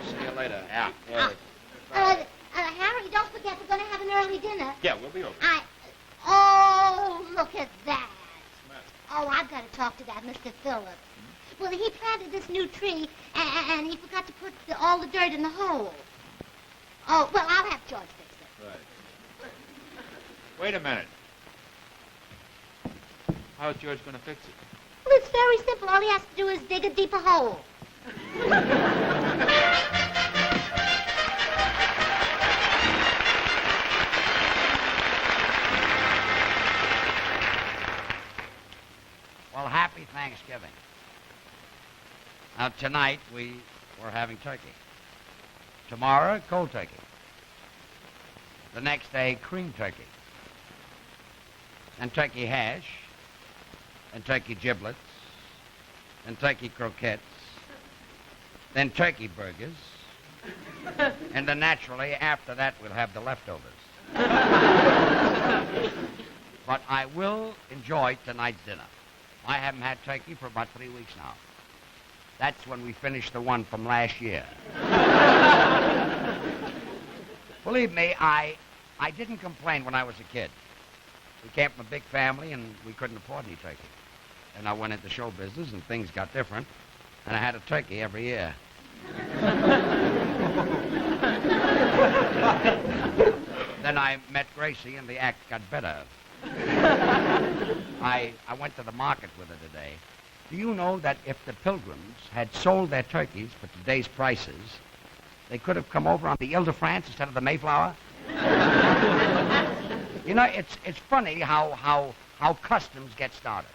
See you later. Yeah. Harry, don't forget we're going to have an early dinner. Yeah, we'll be over. Oh, look at that. Oh, I've got to talk to that Mr. Phillips. Well, he planted this new tree, and he forgot to put all the dirt in the hole. Oh, well, I'll have George fix it. Right. Wait a minute. How's George going to fix it? Well, it's very simple. All he has to do is dig a deeper hole. Well, happy Thanksgiving. Now, tonight, we're having turkey. Tomorrow, cold turkey. The next day, cream turkey. And turkey hash. And turkey giblets. And turkey croquettes. Then turkey burgers. And then, naturally, after that, we'll have the leftovers. But I will enjoy tonight's dinner. I haven't had turkey for about 3 weeks now. That's when we finished the one from last year. Believe me, I didn't complain when I was a kid. We came from a big family, and we couldn't afford any turkey. And I went into show business, and things got different, and I had a turkey every year. Then I met Gracie, and the act got better. I went to the market with her today. Do you know that if the Pilgrims had sold their turkeys for today's prices, they could have come over on the Ile-de-France instead of the Mayflower? You know, it's funny how customs get started.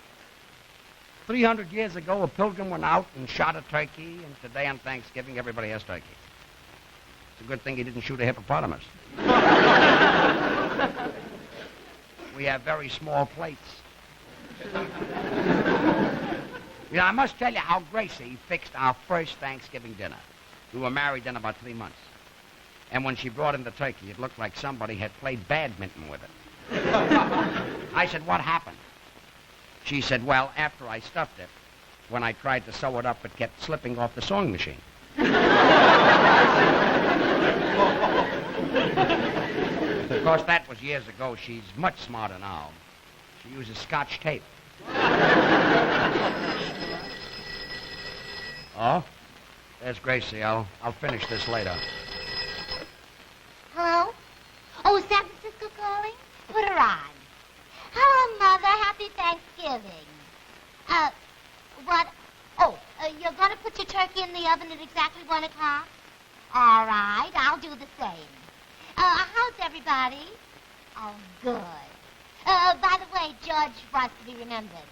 300 years ago, a pilgrim went out and shot a turkey, and today on Thanksgiving, everybody has turkey. It's a good thing he didn't shoot a hippopotamus. We have very small plates. You know, I must tell you how Gracie fixed our first Thanksgiving dinner. We were married then about 3 months. And when she brought in the turkey, it looked like somebody had played badminton with it. I said, what happened? She said, well, after I stuffed it, when I tried to sew it up, it kept slipping off the sewing machine. Of course, that was years ago. She's much smarter now. She uses Scotch tape. Oh? There's Gracie. I'll finish this later. Hello? Oh, is San Francisco calling? Put her on. Hello, Mother. Happy Thanksgiving. What? Oh, you're going to put your turkey in the oven at exactly 1 o'clock? All right, I'll do the same. How's everybody? Oh, good. By the way, George wants to be remembered.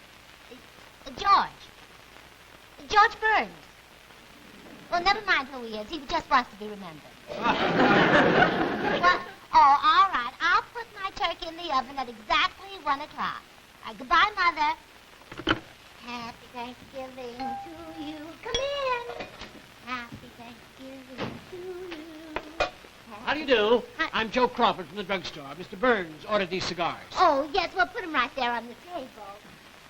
George Burns. Well, never mind who he is. He just wants to be remembered. Well, oh, all right. I'll put my turkey in the oven at exactly 1 o'clock. Goodbye, Mother. Happy Thanksgiving to you. Come in. Happy Thanksgiving to you. How do you do? I'm Joe Crawford from the drugstore. Mr. Burns ordered these cigars. Oh, yes. Well, put them right there on the table.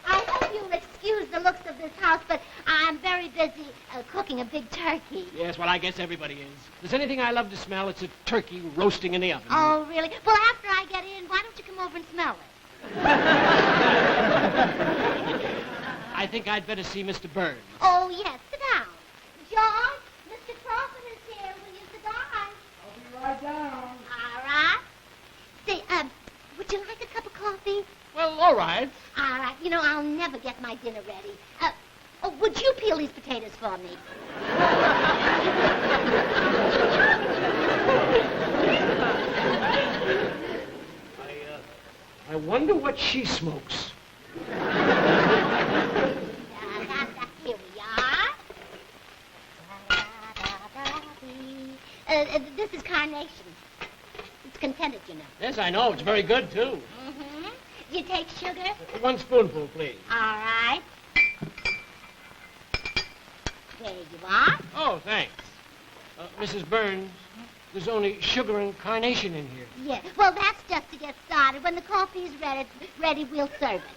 I hope you'll excuse the looks of this house, but I'm very busy cooking a big turkey. Yes, well, I guess everybody is. If there's anything I love to smell, it's a turkey roasting in the oven. Oh, really? Well, after I get in, why don't you come over and smell it? I think I'd better see Mr. Burns. Oh, yes. Sit down. George, Mr. Crawford is here with your cigars. I'll be right down. All right. Say, would you like a cup of coffee? Well, all right. All right. You know, I'll never get my dinner ready. Would you peel these potatoes for me? I wonder what she smokes. Here we are. This is carnation. It's contented, you know. Yes, I know. It's very good, too. Mm-hmm. You take sugar? 1 spoonful, please. All right. There you are. Oh, thanks. Mrs. Burns, there's only sugar and carnation in here. Yeah. Well, that's just to get started. When the coffee's ready, we'll serve it.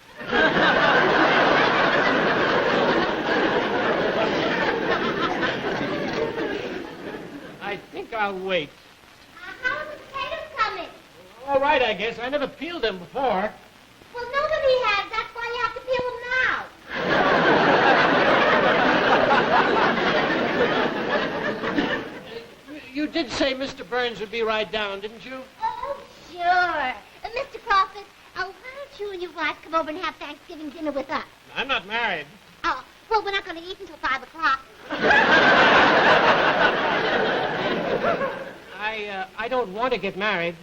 I think I'll wait. How are the potatoes coming? All right, I guess. I never peeled them before. Well, nobody has. That's why you have to peel them now. You did say Mr. Burns would be right down, didn't you? Oh, sure. Mr. Crawford, why don't you and your wife come over and have Thanksgiving dinner with us? I'm not married. Oh, well, we're not going to eat until 5 o'clock. I don't want to get married.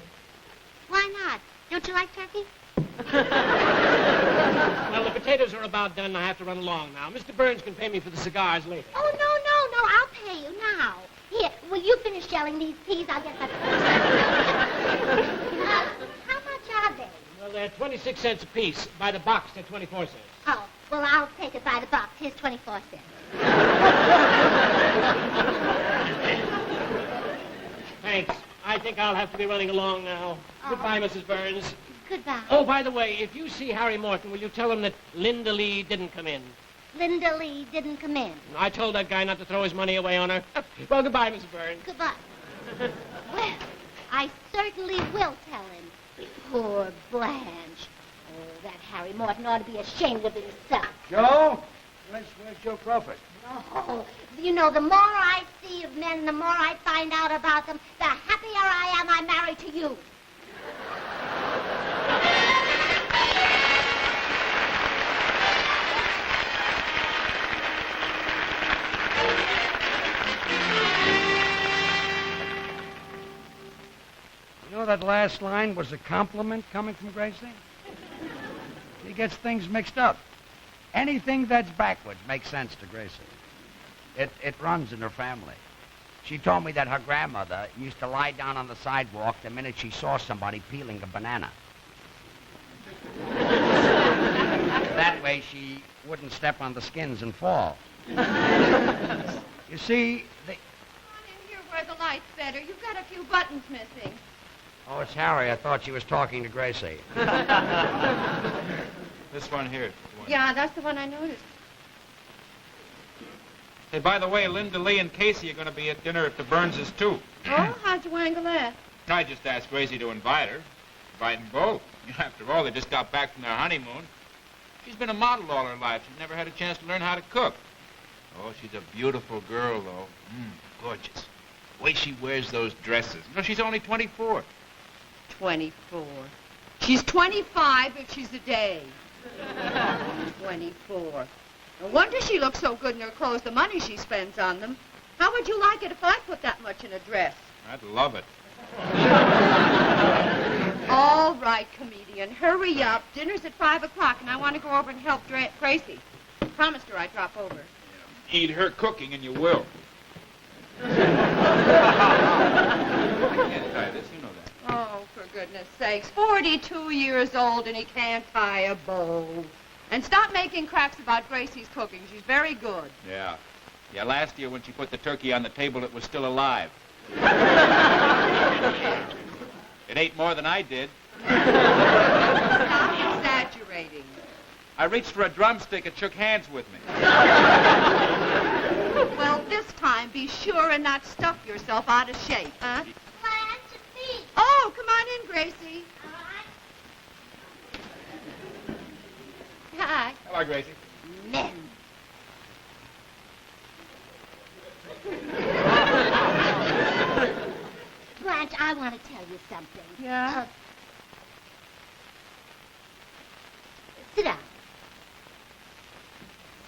Why not? Don't you like turkey? Well, the potatoes are about done, and I have to run along now. Mr. Burns can pay me for the cigars later. Oh, no, I'll pay you now. Here, will you finish shelling these peas? I'll get that. How much are they? Well, they're 26 cents apiece. By the box, they're 24 cents. Oh, well, I'll take it by the box. Here's 24 cents. Thanks. I think I'll have to be running along now. Oh. Goodbye, Mrs. Burns. Goodbye. Oh, by the way, if you see Harry Morton, will you tell him that Linda Lee didn't come in? Linda Lee didn't come in. I told that guy not to throw his money away on her. Well, goodbye, Mrs. Burns. Goodbye. Well, I certainly will tell him. Poor Blanche. Oh, that Harry Morton ought to be ashamed of himself. Joe? Where's Joe Crawford? Oh, you know, the more I see of men, the more I find out about them, the happier I am I'm married to you. You know that last line was a compliment coming from Gracie? He gets things mixed up. Anything that's backwards makes sense to Gracie. It runs in her family. She told me that her grandmother used to lie down on the sidewalk the minute she saw somebody peeling a banana. That way she wouldn't step on the skins and fall. You see, Here where the light's better. You've got a few buttons missing. Oh, it's Harry. I thought she was talking to Gracie. This one here. Yeah, that's the one I noticed. Hey, by the way, Linda Lee and Casey are going to be at dinner at the Burns' too. Oh, how'd you angle that? I just asked Gracie to invite her. Invite them both. After all, they just got back from their honeymoon. She's been a model all her life. She's never had a chance to learn how to cook. Oh, she's a beautiful girl, though. Gorgeous. The way she wears those dresses. You know, she's only 24. 24. She's 25 if she's a day. 24. No wonder she looks so good in her clothes, the money she spends on them. How would you like it if I put that much in a dress? I'd love it. All right, comedian, hurry up. Dinner's at 5 o'clock, and I want to go over and help Gracie. Promised her I'd drop over. Eat her cooking, and you will. I can't tie this, you know that. Oh, for goodness sakes. 42 years old, and he can't tie a bow. And stop making cracks about Gracie's cooking. She's very good. Yeah. Yeah, last year when she put the turkey on the table, it was still alive. It ate more than I did. Stop exaggerating. I reached for a drumstick and shook hands with me. Well, this time, be sure and not stuff yourself out of shape, huh? Oh, come on in, Gracie. Hi. Hello, Gracie. Men. Blanche, I want to tell you something. Yeah? Sit down.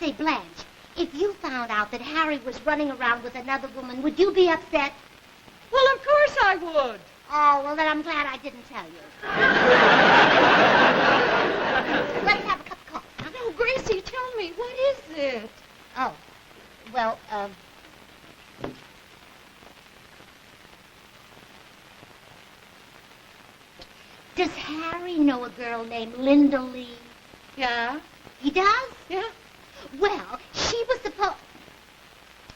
Say, Blanche, if you found out that Harry was running around with another woman, would you be upset? Well, of course I would. Oh, well, then I'm glad I didn't tell you. Let's have a cup of coffee. Huh? No, Gracie, tell me, what is it? Oh, well, does Harry know a girl named Linda Lee? Yeah? He does? Yeah. Well, she was supposed...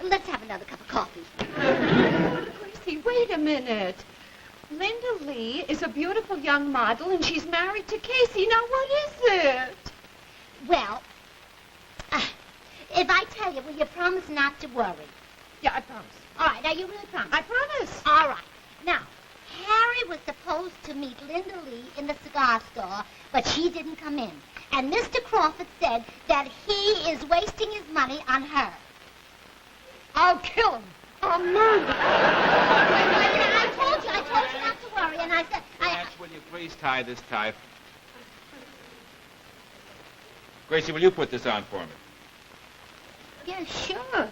Let's have another cup of coffee. Gracie, wait a minute. Linda Lee is a beautiful young model, and she's married to Casey. Now, what is it? Well, if I tell you, will you promise not to worry? Yeah, I promise. All right, now you really promise? I promise. All right. Now, Harry was supposed to meet Linda Lee in the cigar store, but she didn't come in. And Mr. Crawford said that he is wasting his money on her. I'll kill him. I'll murder him. I told you not to worry, and I said... Blanche, will you please tie this tie? Gracie, will you put this on for me? Yeah, sure.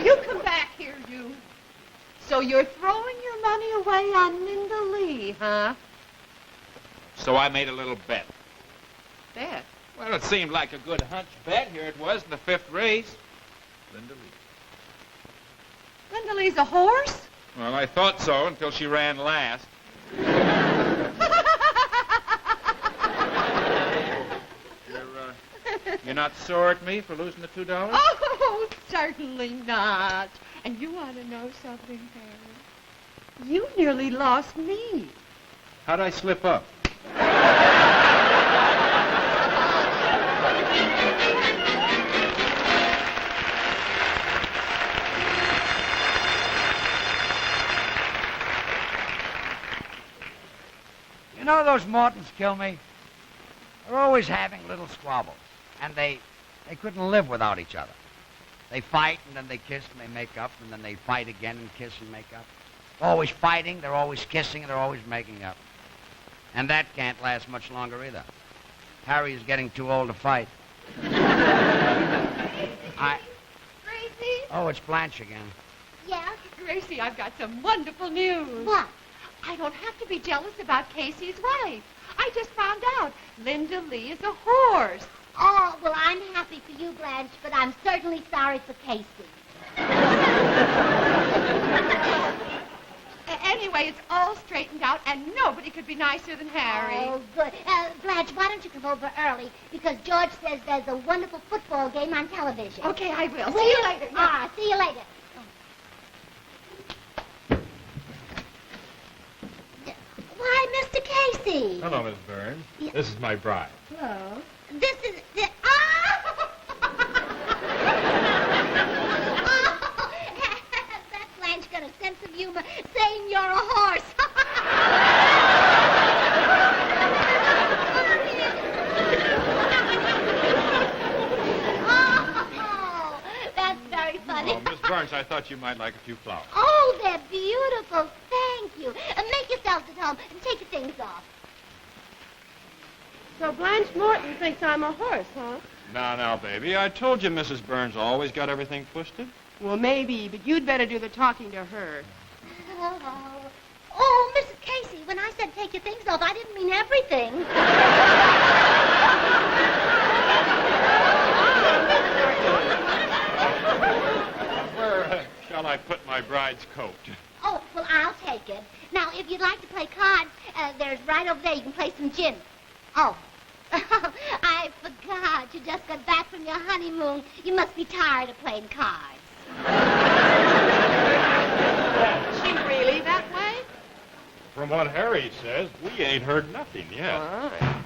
You come back here, you. So you're throwing your money away on Linda Lee, huh? So I made a little bet. Bet? Well, it seemed like a good hunch bet. Here it was in the 5th race. Linda Lee. Linda Lee's a horse? Well, I thought so until she ran last. You're not sore at me for losing the $2? Oh, certainly not. And you want to know something, Harry? You nearly lost me. How'd I slip up? You know those Mortons kill me? They're always having little squabbles. And they couldn't live without each other. They fight, and then they kiss, and they make up, and then they fight again and kiss and make up. Always fighting, they're always kissing, and they're always making up. And that can't last much longer either. Harry is getting too old to fight. Gracie? Oh, it's Blanche again. Yeah? Gracie, I've got some wonderful news. What? I don't have to be jealous about Casey's wife. I just found out Linda Lee is a horse. Oh, well, I'm happy for you, Blanche, but I'm certainly sorry for Casey. Anyway, it's all straightened out, and nobody could be nicer than Harry. Oh, good. Blanche, why don't you come over early? Because George says there's a wonderful football game on television. Okay, I will. See you later. Ah, see you later. Why, Mr. Casey. Hello, Miss Burns. This is my bride. Hello. This is... That Blanche got a sense of humor saying you're a horse. Oh, that's very funny. Oh, Miss Burns, I thought you might like a few flowers. Oh, they're beautiful. Thank you. Make yourselves at home and take your things off. So Blanche Morton thinks I'm a horse, huh? Now, baby, I told you Mrs. Burns always got everything twisted. Well, maybe, but you'd better do the talking to her. Oh, Mrs. Casey, when I said take your things off, I didn't mean everything. Where shall I put my bride's coat? Oh, well, I'll take it. Now, if you'd like to play cards, there's right over there. You can play some gin. Oh. I forgot. You just got back from your honeymoon. You must be tired of playing cards. Is she really that way? From what Harry says, we ain't heard nothing yet. All right.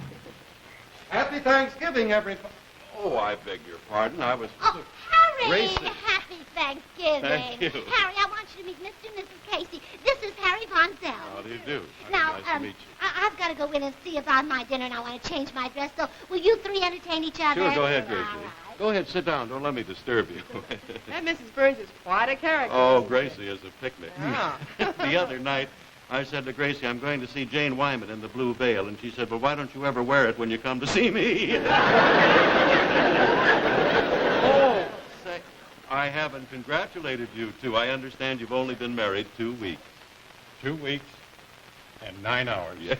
Happy Thanksgiving, everybody. Oh, I beg your pardon. I was... Oh, Harry! Gracie. Happy Thanksgiving. Thank you. Harry, I want you to meet Mr. and Mrs. Casey. This is Harry Von Zell. How do you do? Now, nice to meet you. I've got to go in and see about my dinner, and I want to change my dress. So, will you three entertain each other? Sure, go ahead, Gracie. All right. Go ahead, sit down. Don't let me disturb you. That Mrs. Burns is quite a character. Oh, Gracie is a picnic. Yeah. The other night, I said to Gracie, I'm going to see Jane Wyman in the Blue Veil, and she said, well, why don't you ever wear it when you come to see me? Oh, say, I haven't congratulated you two. I understand you've only been married 2 weeks. 2 weeks and 9 hours. Yeah.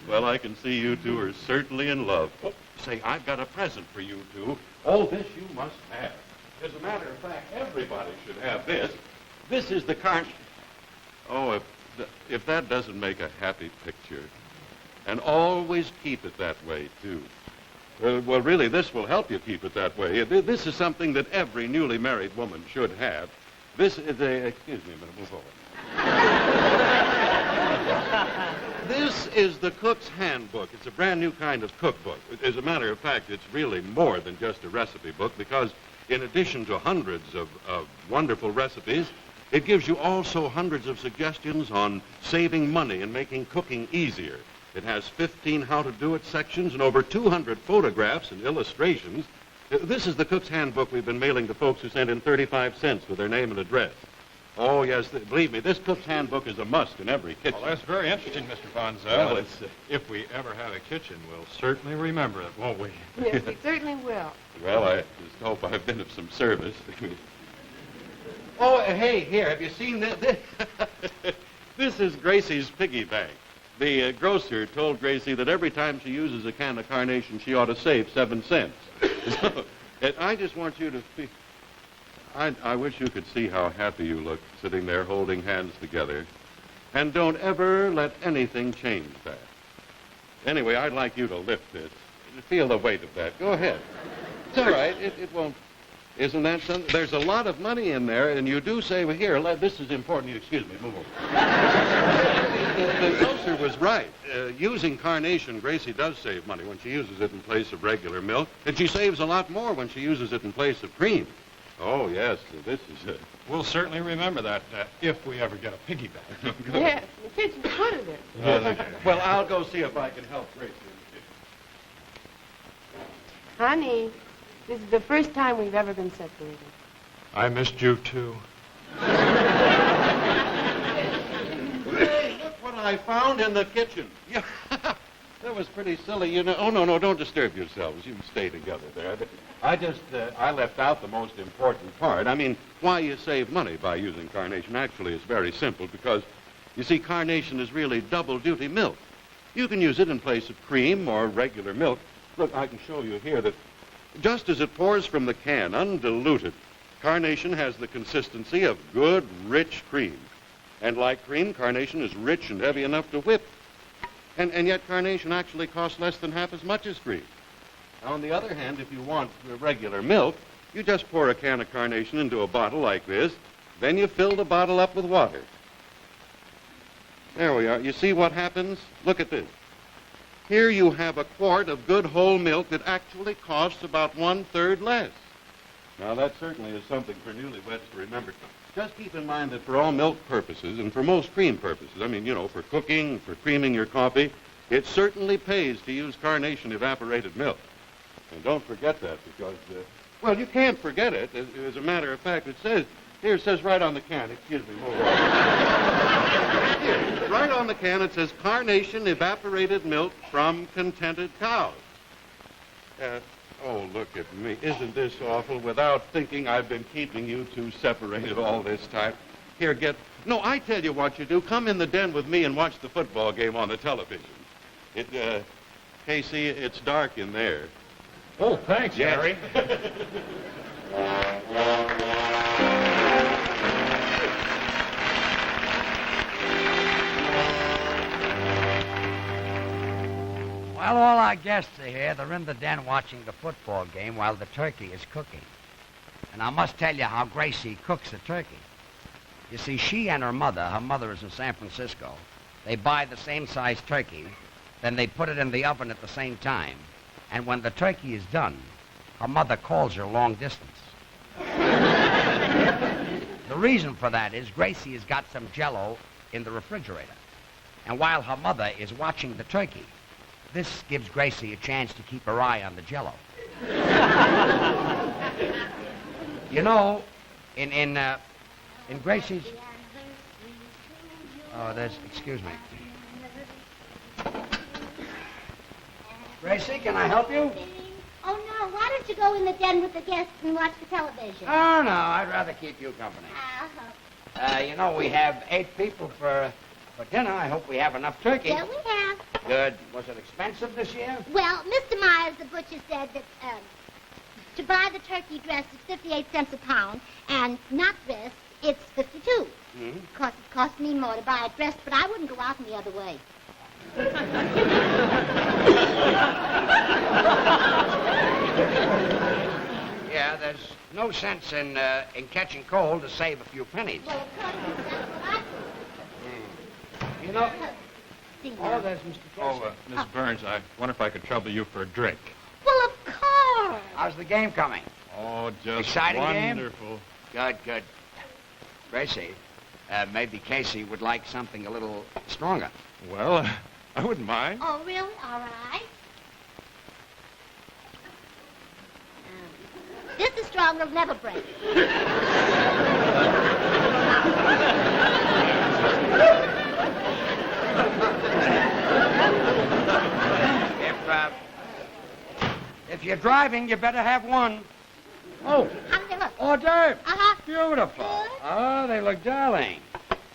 Well, I can see you two are certainly in love. Oh, say, I've got a present for you two. Oh, this you must have. As a matter of fact, everybody should have this. This is the Oh, if that doesn't make a happy picture. And always keep it that way, too. Well, really, this will help you keep it that way. This is something that every newly married woman should have. This is a... Excuse me a minute, move forward. This is the cook's handbook. It's a brand new kind of cookbook. As a matter of fact, it's really more than just a recipe book because in addition to hundreds of wonderful recipes, it gives you also hundreds of suggestions on saving money and making cooking easier. It has 15 how-to-do-it sections and over 200 photographs and illustrations. This is the cook's handbook we've been mailing to folks who sent in 35 cents with their name and address. Oh, yes, believe me, this cook's handbook is a must in every kitchen. Well, that's very interesting, Mr. Von Zell. Well, if we ever have a kitchen, we'll certainly remember it, won't we? Yes, we certainly will. Well, I just hope I've been of some service. Oh, hey, here, have you seen this? This is Gracie's piggy bank. The grocer told Gracie that every time she uses a can of carnation, she ought to save 7 cents. So, I just want you to feel... I wish you could see how happy you look sitting there holding hands together. And don't ever let anything change that. Anyway, I'd like you to lift this. Feel the weight of that. Go ahead. It's all right. It won't... Isn't that something? There's a lot of money in there, and you do save... Here, this is important. Excuse me, move over. The grocer was right. Using carnation, Gracie does save money when she uses it in place of regular milk, and she saves a lot more when she uses it in place of cream. Oh, yes, this is it. We'll certainly remember that if we ever get a piggy bank. Yes, the kitchen's full of it. Well, I'll go see if I can help Gracie. Honey, this is the first time we've ever been separated. I missed you, too. Hey, look what I found in the kitchen. Yeah, that was pretty silly, you know. Oh, no, don't disturb yourselves. You stay together there. I left out the most important part. I mean, why you save money by using carnation. Actually, it's very simple because You see, Carnation is really double-duty milk. You can use it in place of cream or regular milk. Look, I can show you here that just as it pours from the can, undiluted, Carnation has the consistency of good, rich cream. And like cream, Carnation is rich and heavy enough to whip. And yet Carnation actually costs less than half as much as cream. On the other hand, if you want regular milk, you just pour a can of Carnation into a bottle like this, then you fill the bottle up with water. There we are. You see what happens? Look at this. Here you have a quart of good whole milk that actually costs about 1/3 less. Now, that certainly is something for newlyweds to remember. Just keep in mind that for all milk purposes and for most cream purposes, I mean, you know, for cooking, for creaming your coffee, it certainly pays to use Carnation evaporated milk. And don't forget that because, well, you can't forget it. As a matter of fact, it says right on the can, excuse me, hold on. Here, right on the can, it says Carnation evaporated milk from contented cows. Oh, look at me. Isn't this awful? Without thinking, I've been keeping you two separated all this time. Here, No, I tell you what you do. Come in the den with me and watch the football game on the television. Casey, it's dark in there. Oh, thanks, Yes. Harry. Well, all our guests are here. They're in the den watching the football game while the turkey is cooking. And I must tell you how Gracie cooks a turkey. You see, she and her mother is in San Francisco, they buy the same size turkey, then they put it in the oven at the same time. And when the turkey is done, her mother calls her long distance. The reason for that is Gracie has got some Jell-O in the refrigerator. And while her mother is watching the turkey, this gives Gracie a chance to keep her eye on the Jell-O. You know, in Gracie's... Oh, excuse me. Gracie, can I help you? Oh, no. Why don't you go in the den with the guests and watch the television? Oh, no, I'd rather keep you company. You know, we have 8 people for dinner. I hope we have enough turkey. Yeah, we have. Good. Was it expensive this year? Well, Mr. Myers, the butcher, said that to buy the turkey dressed, it's 58 cents a pound, and not dressed, it's 52. Mm-hmm. Of course, it cost me more to buy it dressed, but I wouldn't go out in the other way. Yeah, there's no sense in catching cold to save a few pennies. Well, of course, that's what I... You know... Oh, there's Mr. Casey. Oh, Miss Burns, I wonder if I could trouble you for a drink. Well, of course. How's the game coming? Oh, just Exciting wonderful. Game? Good. Gracie, maybe Casey would like something a little stronger. Well, I wouldn't mind. Oh, really? All right. This is strong, it'll never break. If you're driving, you better have one. Oh, How do they look? hors d'oeuvres. Uh-huh. Beautiful. Good. Oh, they look darling.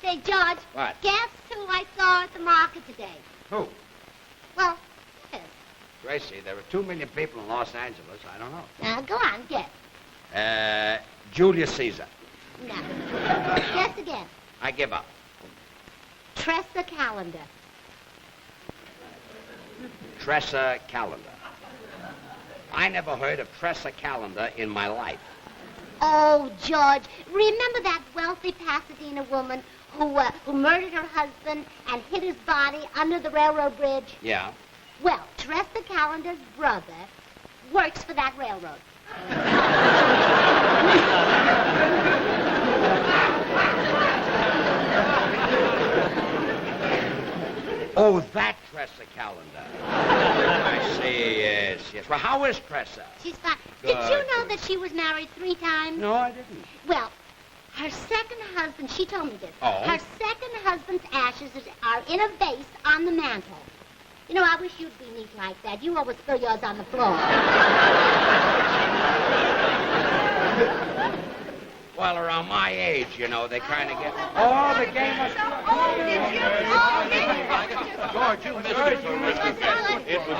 Say, George. What? Guess who I saw at the market today? Who? Well, yes. Gracie, there are 2 million people in Los Angeles. I don't know. Now, go on, guess. Julius Caesar. No. Guess again. I give up. Tressa Calendar. Tressa Calendar. I never heard of Tressa Calendar in my life. Oh, George, remember that wealthy Pasadena woman who murdered her husband and hid his body under the railroad bridge? Yeah. Well, Tressa Calendar's brother works for that railroad. Oh, that Tressa Calendar. I see, yes. Well, how is Tressa? She's fine. Good, Did you know that she was married 3 times? No, I didn't. Well, her second husband, she told me this. Oh? Her second husband's ashes are in a vase on the mantel. You know, I wish you'd be neat like that. You always throw yours on the floor. Well, around Now, my age, you know, they kind of get... Oh, the game was... George, you missed it. It was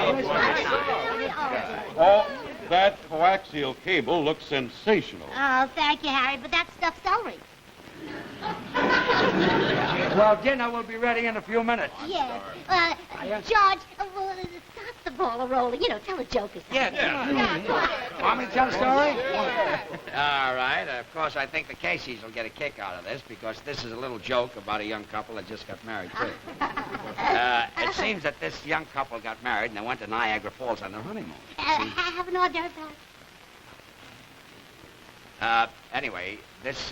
Oh, that coaxial cable looks sensational. Oh, thank you, Harry, but that's stuffed celery. Well, dinner will be ready in a few minutes. Yes. George, stop the ball rolling. You know, tell a joke or something. Yeah. Want me to tell a story? All right. Of course, I think the Caseys will get a kick out of this because this is a little joke about a young couple that just got married, too. It seems that this young couple got married and they went to Niagara Falls on their honeymoon. Have an hors d'oeuvre, Pat. Anyway, this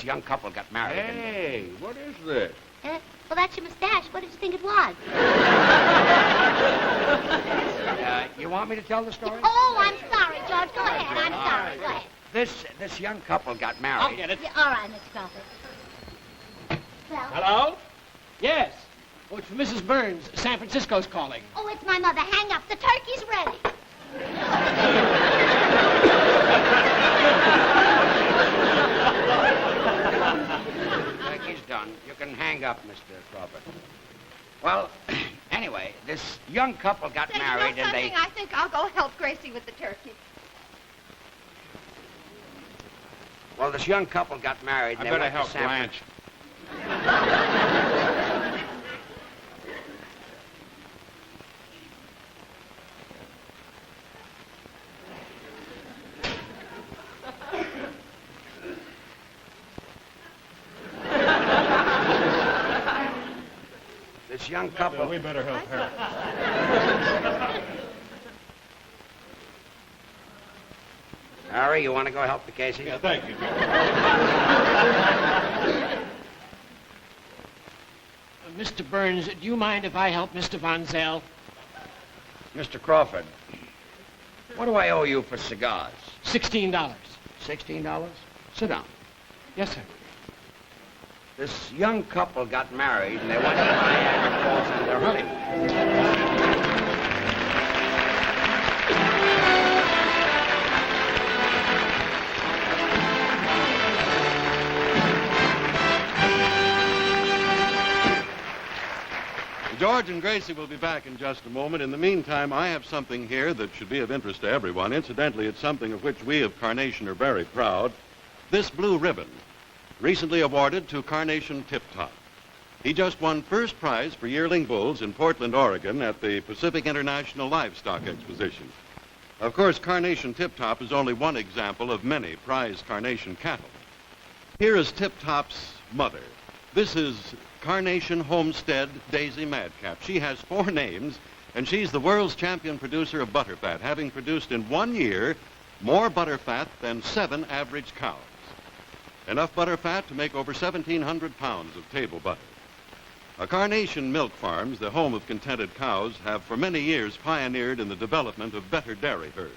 young couple got married. Hey, what is this? Well, that's your mustache. What did you think it was? You want me to tell the story? Oh, I'm sorry, George. Go ahead. I'm sorry. Go ahead. This young couple got married. I'll get it. Yeah, all right, Mr. Crawford. Well? Hello? Yes. Oh, it's for Mrs. Burns. San Francisco's calling. Oh, it's my mother. Hang up. The turkey's ready. Turkey's done. You can hang up, Mr. Crawford. Well, anyway, this young couple got married and they... I think I'll go help Gracie with the turkey. Well, this young couple got married and I they better went to help San Blanche. This young couple... We better help her. Harry, you want to go help the Casey? Yeah, thank you, Mr. Burns, do you mind if I help Mr. Von Zell? Mr. Crawford, what do I owe you for cigars? $16. $16? Sit down. Yes, sir. This young couple got married and they went to Niagara Falls on their honeymoon. George and Gracie will be back in just a moment. In the meantime, I have something here that should be of interest to everyone. Incidentally, it's something of which we of Carnation are very proud. This blue ribbon, recently awarded to Carnation Tip Top. He just won first prize for yearling bulls in Portland, Oregon at the Pacific International Livestock Exposition. Of course, Carnation Tip Top is only one example of many prize Carnation cattle. Here is Tip Top's mother. This is Carnation Homestead Daisy Madcap. She has 4 names, and she's the world's champion producer of butterfat, having produced in 1 year more butterfat than 7 average cows. Enough butterfat to make over 1,700 pounds of table butter. Carnation Milk Farms, the home of contented cows, have for many years pioneered in the development of better dairy herds.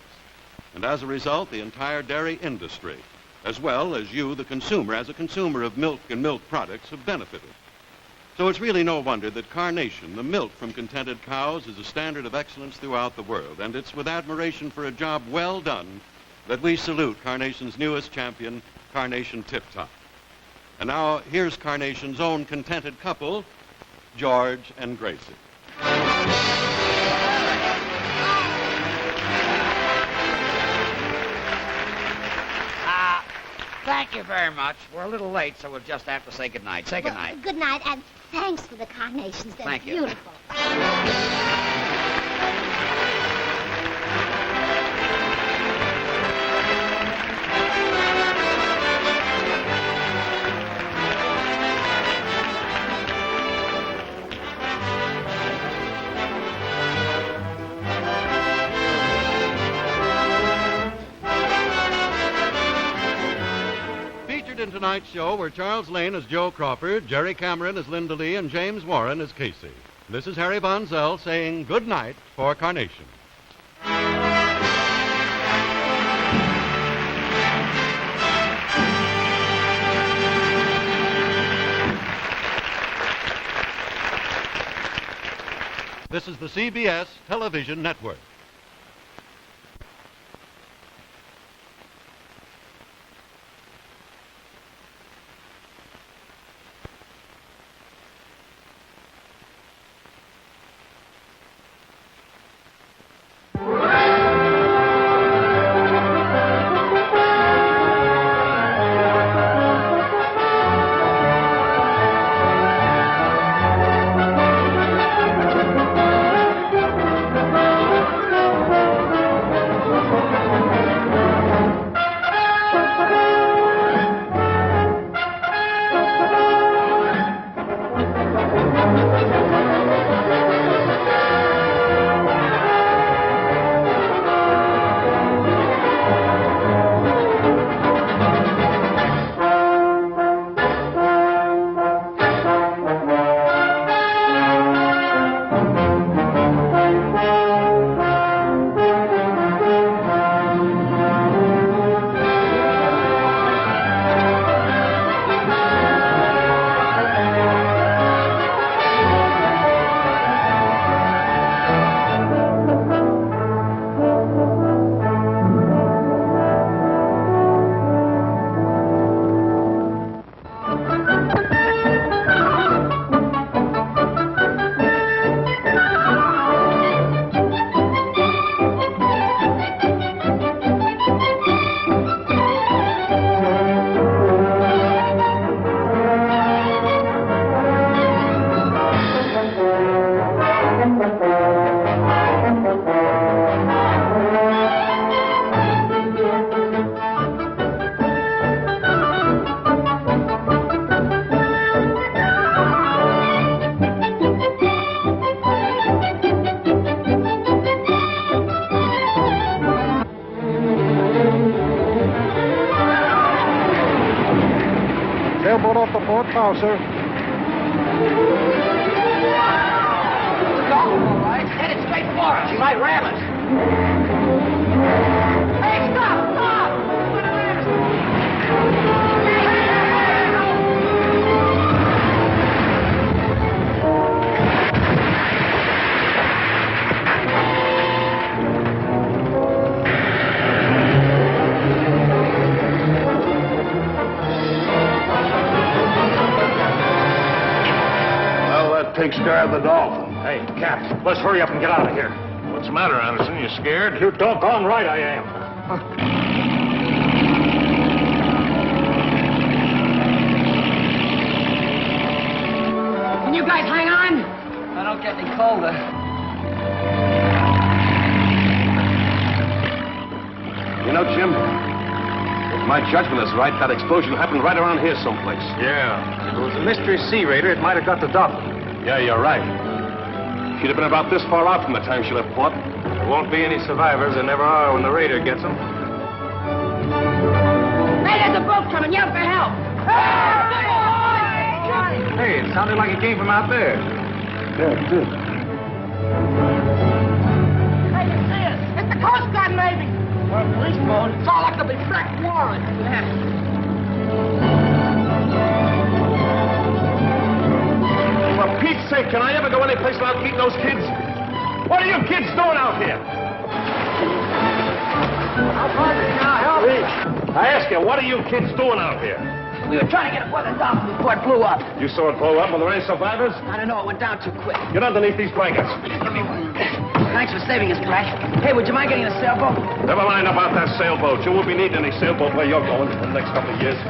And as a result, the entire dairy industry, as well as you, the consumer, as a consumer of milk and milk products, have benefited. So it's really no wonder that Carnation, the milk from contented cows, is a standard of excellence throughout the world. And it's with admiration for a job well done that we salute Carnation's newest champion, Carnation Tip Top. And now, here's Carnation's own contented couple, George and Gracie. Thank you very much. We're a little late, so we'll just have to say goodnight. Say goodnight. Well, good night, and thanks for the carnations. They're Thank you. beautiful. In tonight's show were Charles Lane as Joe Crawford, Jerry Cameron as Linda Lee, and James Warren as Casey. This is Harry Von Zell saying good night for Carnation. This is the CBS Television Network. Port Pauser. All right. Headed straight for us. She might ram us. Hey, stop! Stop! Well, that takes care of the dolphin. Hey, Cap, let's hurry up and get out of here. What's the matter, Anderson? You scared? You're doggone right I am. Can you guys hang on? I don't get any colder. You know, Jim, if my judgment is right, that explosion happened right around here someplace. Yeah. If it was a mystery sea raider, it might have got the dolphin. Yeah, you're right. She'd have been about this far out from the time she left port. There won't be any survivors. There never are when the raider gets them. Hey, there's a boat coming. Yell for help. Hey, it sounded like it came from out there. Yeah, it did. Hey, you see us? It's the Coast Guard, maybe. Or a police boat. It's all like a big Frank Warren. Yeah. For Pete's sake, can I ever go any place without meeting those kids? What are you kids doing out here? I ask you, what are you kids doing out here? We were trying to get aboard the dolphin before it blew up. You saw it blow up? Were there any survivors? I don't know. It went down too quick. Get underneath these blankets. Thanks for saving us, Black. Hey, would you mind getting a sailboat? Never mind about that sailboat. You won't be needing any sailboat where you're going in the next couple of years.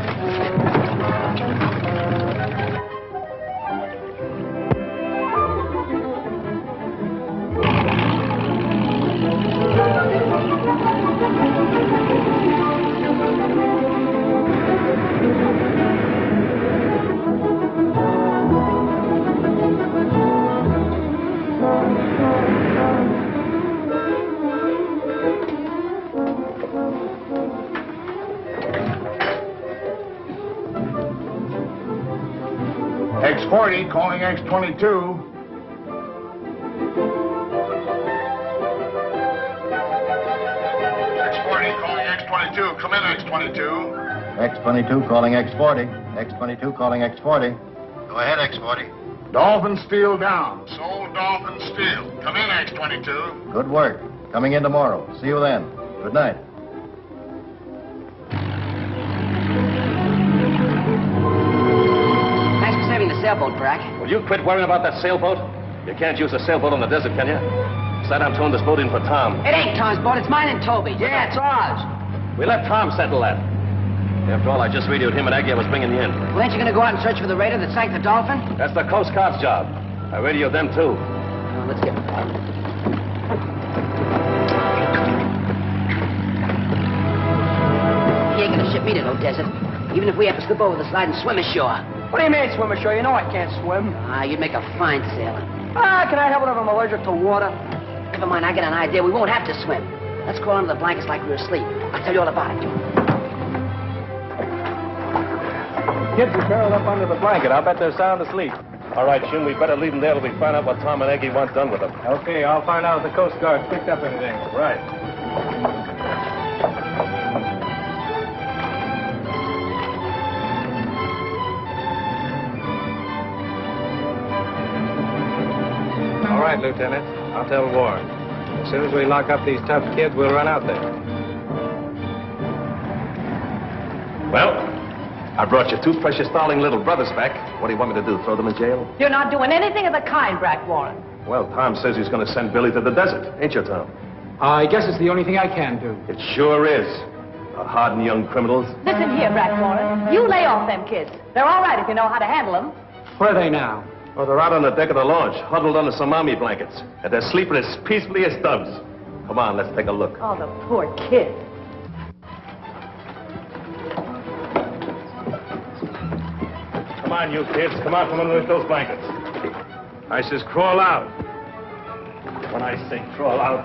X40 calling X22. X40 calling X22. Come in, X22. X22 calling X40. X22 calling X40. Go ahead, X40. Dolphin steel down. Sold Dolphin Steel. Come in, X22. Good work. Coming in tomorrow. See you then. Good night. Thanks for saving the sailboat, Brack. Will you quit worrying about that sailboat? You can't use a sailboat on the desert, can you? Besides, I'm towing this boat in for Tom. It ain't Tom's boat. It's mine and Toby's. Yeah, it's ours. We let Tom settle that. After all, I just radioed him and Aggie I was bringing you in. Well, ain't you going to go out and search for the raider that sank the Dolphin? That's the Coast Guard's job. I radioed them, too. Oh, let's get... He ain't going to ship me to no desert, even if we have to slip over the slide and swim ashore. What do you mean, swim ashore? You know I can't swim. Ah, you'd make a fine sailor. Can I help it if I'm allergic to water? Never mind, I got an idea. We won't have to swim. Let's crawl under the blankets like we were asleep. I'll tell you all about it. Kids are curled up under the blanket. I'll bet they're sound asleep. All right, Jim, we better leave them there till we find out what Tom and Aggie want done with them. Okay, I'll find out if the Coast Guard picked up anything. Right. All right, Lieutenant. I'll tell Warren. As soon as we lock up these tough kids, we'll run out there. Well, I brought your two precious darling little brothers back. What do you want me to do, throw them in jail? You're not doing anything of the kind, Brack Warren. Well, Tom says he's going to send Billy to the desert. Ain't you, Tom? I guess it's the only thing I can do. It sure is. The hardened young criminals. Listen here, Brack Warren. You lay off them kids. They're all right if you know how to handle them. Where are they now? Oh, they're out on the deck of the launch, huddled under some army blankets. And they're sleeping as peacefully as doves. Come on, let's take a look. Oh, the poor kids. Come on, you kids. Come out from underneath those blankets. I says crawl out. When I say crawl out.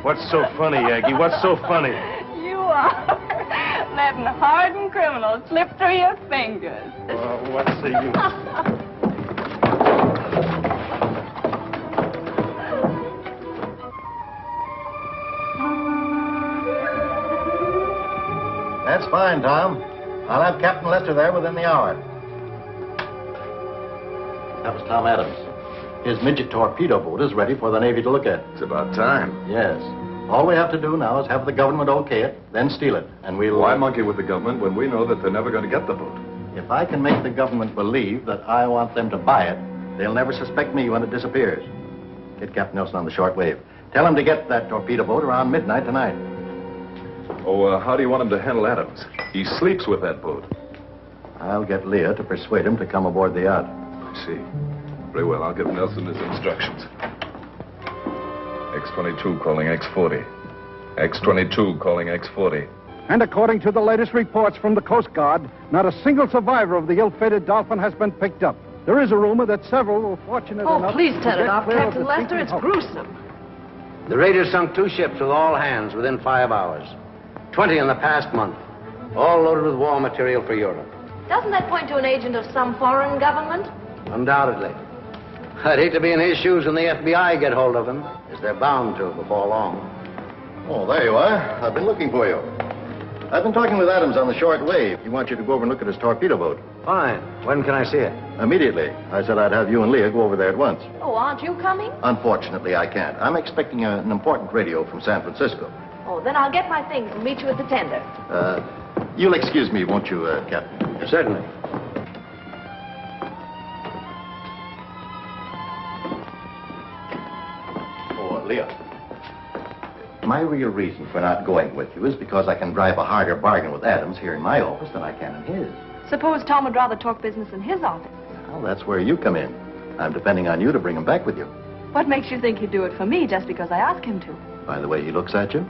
What's so funny, Aggie? What's so funny? You Letting hardened criminals slip through your fingers. What's the use? That's fine, Tom. I'll have Captain Lester there within the hour. That was Tom Adams. His midget torpedo boat is ready for the Navy to look at. It's about time. Yes. All we have to do now is have the government okay it, then steal it, and we'll... Why monkey with the government when we know that they're never going to get the boat? If I can make the government believe that I want them to buy it, they'll never suspect me when it disappears. Get Captain Nelson on the short wave. Tell him to get that torpedo boat around midnight tonight. Oh, how do you want him to handle Adams? He sleeps with that boat. I'll get Leah to persuade him to come aboard the yacht. I see. Very well, I'll give Nelson his instructions. X-22 calling X-40. X-22 calling X-40. And according to the latest reports from the Coast Guard, not a single survivor of the ill-fated Dolphin has been picked up. There is a rumor that several were fortunate enough... Oh, please turn to it get off, clear of Captain the Lester. sinking It's hulk. gruesome. The raiders sunk 2 ships with all hands within 5 hours. 20 in the past month. All loaded with war material for Europe. Doesn't that point to an agent of some foreign government? Undoubtedly. I'd hate to be in his shoes when the FBI get hold of him, as they're bound to before long. Oh, there you are. I've been looking for you. I've been talking with Adams on the short wave. He wants you to go over and look at his torpedo boat. Fine. When can I see it? Immediately. I said I'd have you and Leah go over there at once. Oh, aren't you coming? Unfortunately, I can't. I'm expecting an important radio from San Francisco. Oh, then I'll get my things and meet you at the tender. You'll excuse me, won't you, Captain? Certainly. Oh, Leah. My real reason for not going with you is because I can drive a harder bargain with Adams here in my office than I can in his. Suppose Tom would rather talk business in his office. Well, that's where you come in. I'm depending on you to bring him back with you. What makes you think he'd do it for me just because I ask him to? By the way he looks at you.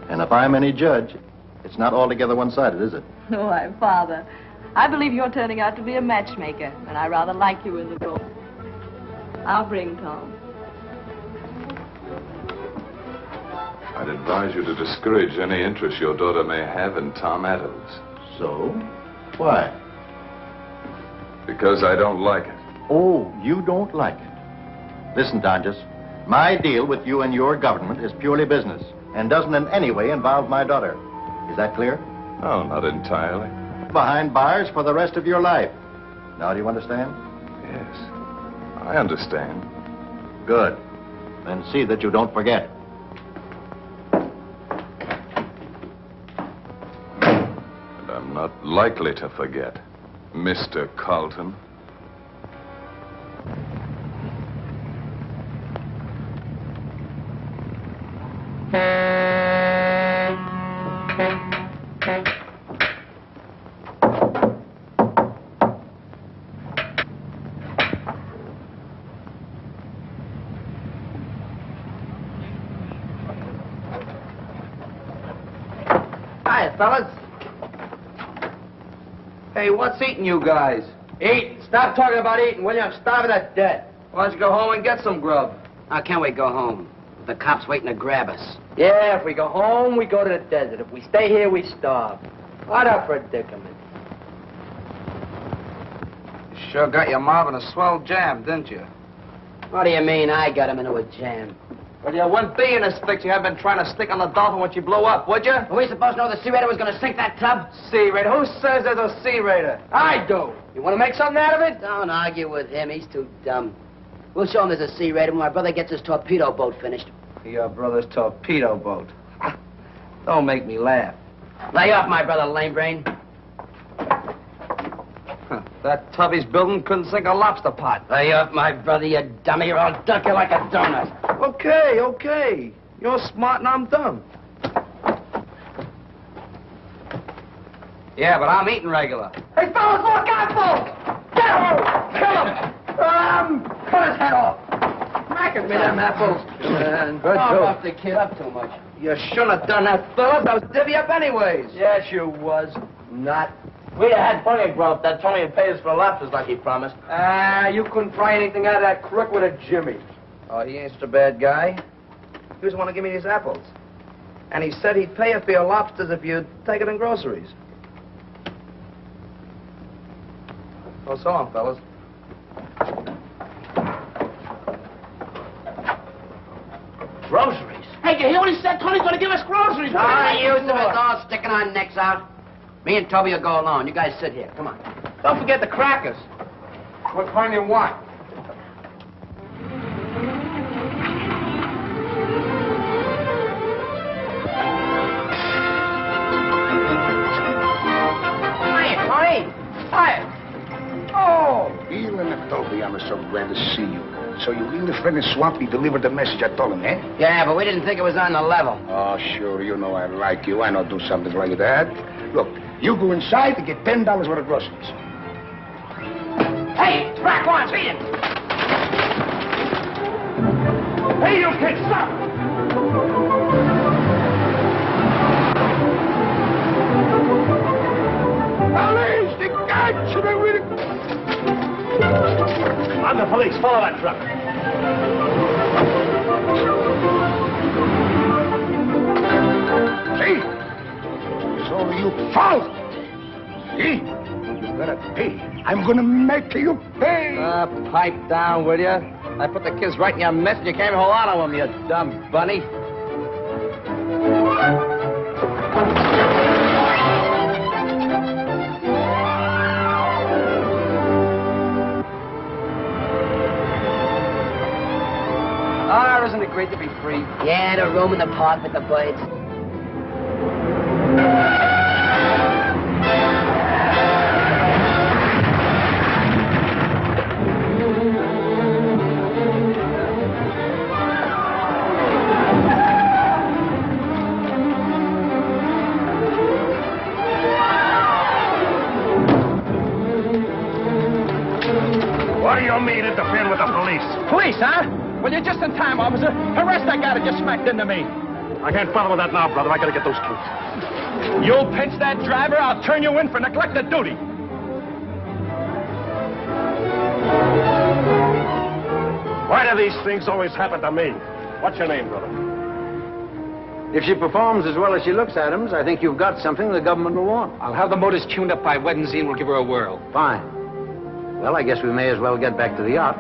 And if I'm any judge, it's not altogether one-sided, is it? Why, Father, I believe you're turning out to be a matchmaker, and I rather like you in the role. I'll bring Tom. I'd advise you to discourage any interest your daughter may have in Tom Adams. So? Why? Because I don't like it. Oh, you don't like it. Listen, Donges, my deal with you and your government is purely business and doesn't in any way involve my daughter. Is that clear? No, not entirely. Behind bars for the rest of your life. Now, do you understand? Yes, I understand. Good. Then see that you don't forget. And I'm not likely to forget, Mr. Carlton. Hi, fellas. Hey, what's eating you guys? Eat? Stop talking about eating, will you? I'm starving to death. Why don't you go home and get some grub? How can we go home? The cops waiting to grab us. Yeah, if we go home, we go to the desert. If we stay here, we starve. What a predicament. You sure got your mob in a swell jam, didn't you? What do you mean I got him into a jam? Well, you wouldn't be in this fix you have been trying to stick on the Dolphin when she blew up, would you? Were we supposed to know the Sea Raider was going to sink that tub? Sea Raider? Who says there's a Sea Raider? I do. You want to make something out of it? Don't argue with him. He's too dumb. We'll show him there's a Sea Raider when my brother gets his torpedo boat finished. Your brother's torpedo boat. Don't make me laugh. Lay off my brother, lame brain. That tub he's building couldn't sink a lobster pot. Lay off my brother, you dummy, or I'll duck you like a donut. Okay, okay. You're smart and I'm dumb. Yeah, but I'm eating regular. Hey, fellas, look out, folks! Get him! Kill him! Cut his head off! Smack it, me them apples. And good, Oh, too. off the kid up too much. You shouldn't have done that, Philip. I was divvy up anyways. Yes, you was. Not. We'd have had plenty of grub. That Tony would pay us for the lobsters like he promised. You couldn't pry anything out of that crook with a jimmy. Oh, he ain't such a bad guy. He was the one to give me these apples. And he said he'd pay you for your lobsters if you'd take it in groceries. Well, so long, fellas. Groceries? Hey, you hear what he said? Tony's gonna give us groceries. Ah, use them. It's all sticking our necks out. Me and Toby will go alone. You guys sit here. Come on. Don't forget the crackers. What kind you want? Hiya, Tony. Hiya. Oh, Elin and Toby, I'm so glad to see you. So you really friend Swampy delivered the message I told him, eh? Yeah, but we didn't think it was on the level. Oh, sure, you know I like you. I don't do something like that. Look, you go inside to get $10 worth of groceries. Hey, Brack wants eat it. Hey, you kids, stop! Police, they got you, they really... I'm the police. Follow that truck. See? It's all you fault. See? You gotta pay. I'm gonna make you pay. Pipe down, will you? I put the kids right in your mess and you can't even hold on to them, you dumb bunny. Ah, isn't it great to be free? Yeah, to roam in the park with the birds. What do you mean interfering with the police? Police, huh? Well, you're just in time, officer. Arrest that guy that just smacked into me. I can't follow that now, brother. I gotta get those kids. You'll pinch that driver, I'll turn you in for neglect of duty. Why do these things always happen to me? What's your name, brother? If she performs as well as she looks, Adams, I think you've got something the government will want. I'll have the motors tuned up by Wednesday and we'll give her a whirl. Fine. Well, I guess we may as well get back to the yacht.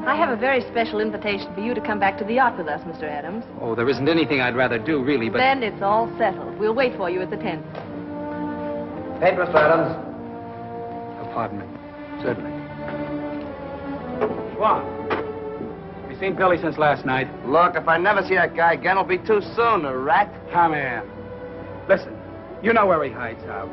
I have a very special invitation for you to come back to the yacht with us, Mr. Adams. Oh, there isn't anything I'd rather do, really, but... Then it's all settled. We'll wait for you at the tent. Paper, Mr. Adams. Oh, pardon me. Certainly. What? Have you seen Billy since last night? Look, if I never see that guy again, it'll be too soon, the rat. Come here. Listen, you know where he hides out.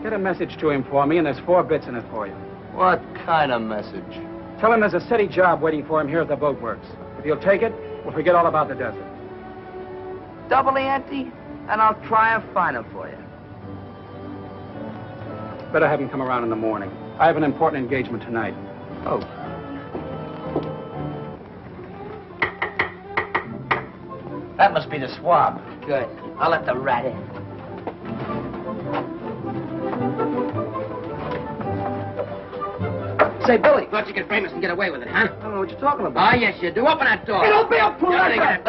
Get a message to him for me, and there's 4 bits in it for you. What kind of message? Tell him there's a city job waiting for him here at the boatworks. If you'll take it, we'll forget all about the desert. Double the ante, and I'll try and find him for you. Better have him come around in the morning. I have an important engagement tonight. Oh. That must be the swab. Good. I'll let the rat in. Say, Billy. Thought you could famous and get away with it, huh? I don't know what you're talking about. Oh, yes, you do. Open that door. It'll be a pleasure. I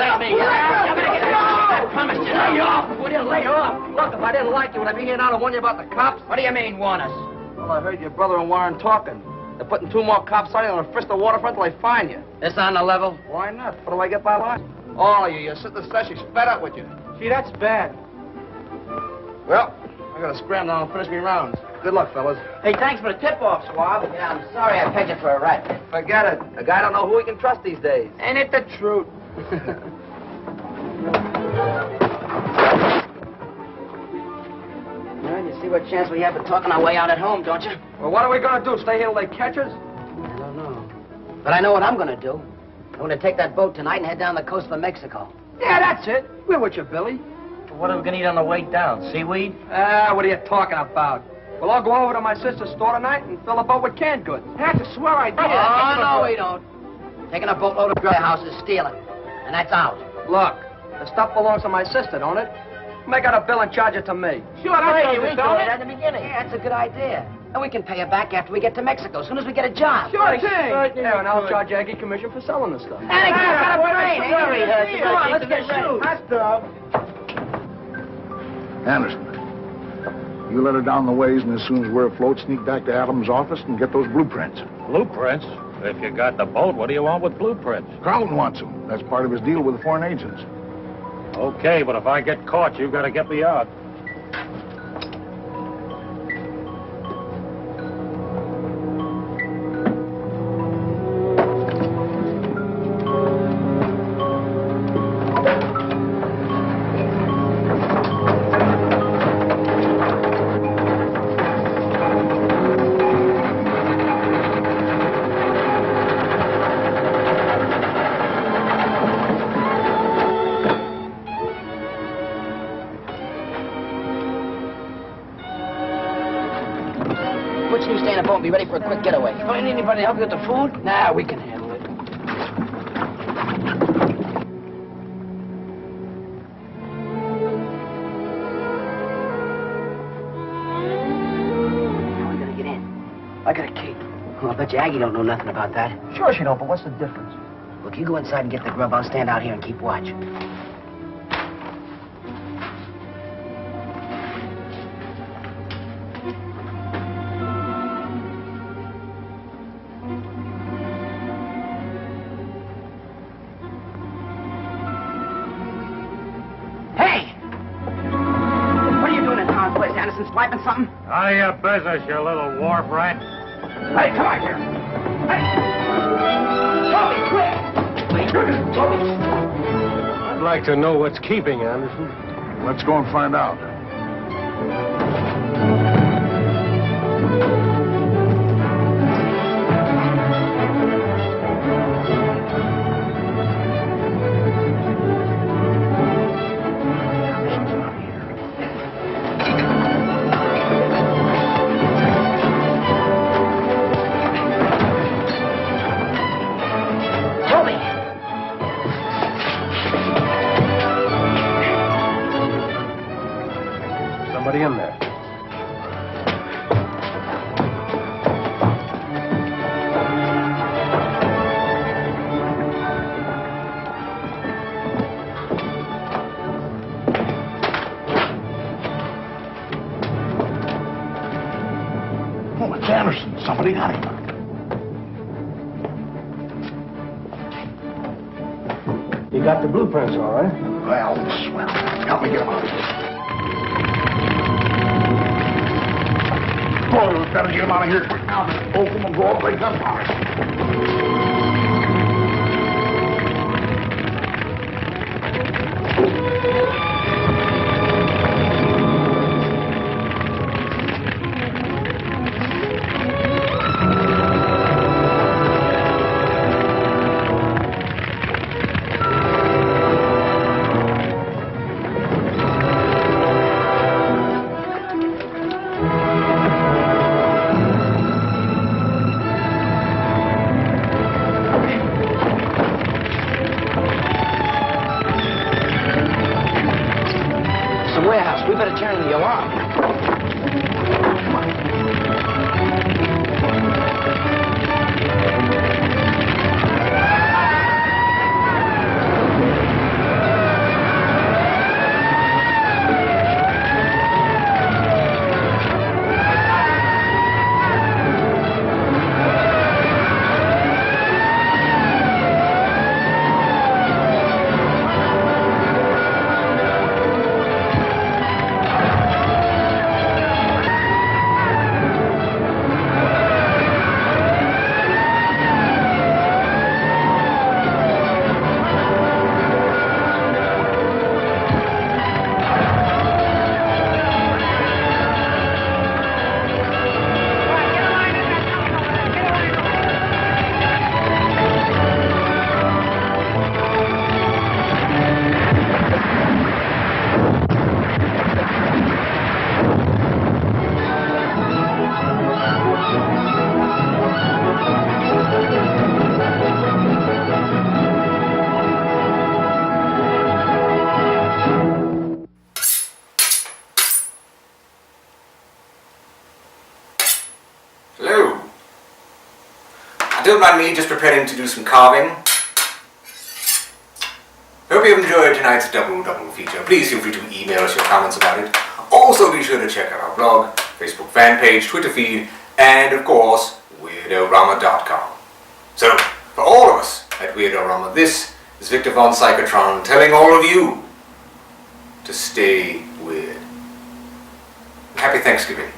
promise you. Lay off. Will you lay off? Look, if I didn't like you, would I be here now to warn you about the cops? What do you mean, warn us? Well, I heard your brother and Warren talking. They're putting 2 more cops on you and frisk the waterfront till they find you. This on the level? Why not? What do I get by life? All of you. Your sister says she's fed up with you. Gee, that's bad. Well, I gotta scram down and finish me rounds. Good luck, fellas. Hey, thanks for the tip-off, Swab. Yeah, I'm sorry I pegged you for a rat. Forget it. A guy don't know who he can trust these days. Ain't it the truth? Well, you see what chance we have of talking our way out at home, don't you? Well, what are we gonna do? Stay here till they catch us? I don't know. But I know what I'm gonna do. I'm gonna take that boat tonight and head down the coast for Mexico. Yeah, that's it. We're with you, Billy. What are we gonna eat on the way down? Seaweed? What are you talking about? We'll all go over to my sister's store tonight and fill the boat with canned goods. That's a swell idea. Oh, no, we don't. Taking a boatload of dry house is stealing. And that's out. Look, the stuff belongs to my sister, don't it? Make out a bill and charge it to me. Sure, that's we told it at the beginning. Yeah, that's a good idea. And we can pay her back after we get to Mexico, as soon as we get a job. Sure thing. Yeah, and I'll charge Aggie commission for selling the stuff. And I got a brain. Come on, let's get ready. Hot dog. Anderson, you let her down the ways, and as soon as we're afloat, sneak back to Adams' office and get those blueprints. Blueprints? If you got the boat, what do you want with blueprints? Carlton wants them. That's part of his deal with the foreign agents. Okay, but if I get caught, you've got to get me out. Which you stay in a boat and be ready for a quick getaway. Don't need anybody to help you with the food? Nah, we can handle it. How are we gonna get in? I got a key. Well, I bet you Aggie don't know nothing about that. Sure she don't, but what's the difference? Look, you go inside and get the grub. I'll stand out here and keep watch. Swiping something? Out of your business, you little wharf rat. Hey, come on here. Hey! Toby, quick! I'd like to know what's keeping Anderson. Let's go and find out. Somebody in there. Oh, it's Anderson. Somebody got him. You got the blueprints, all right? Well, swell. Help me get him out of here. Oh, we better get him out of here quick now. Both of them will go up like gunpowder. We better turn the alarm. Hello. Don't mind me just preparing to do some carving. Hope you've enjoyed tonight's double feature. Please feel free to email us your comments about it Also be sure to check out our blog, Facebook fan page, Twitter feed, and of course, Weird-O-Rama.com. So, for all of us at Weird-O-Rama, this is Victor von Psychotron telling all of you to stay weird. Happy Thanksgiving.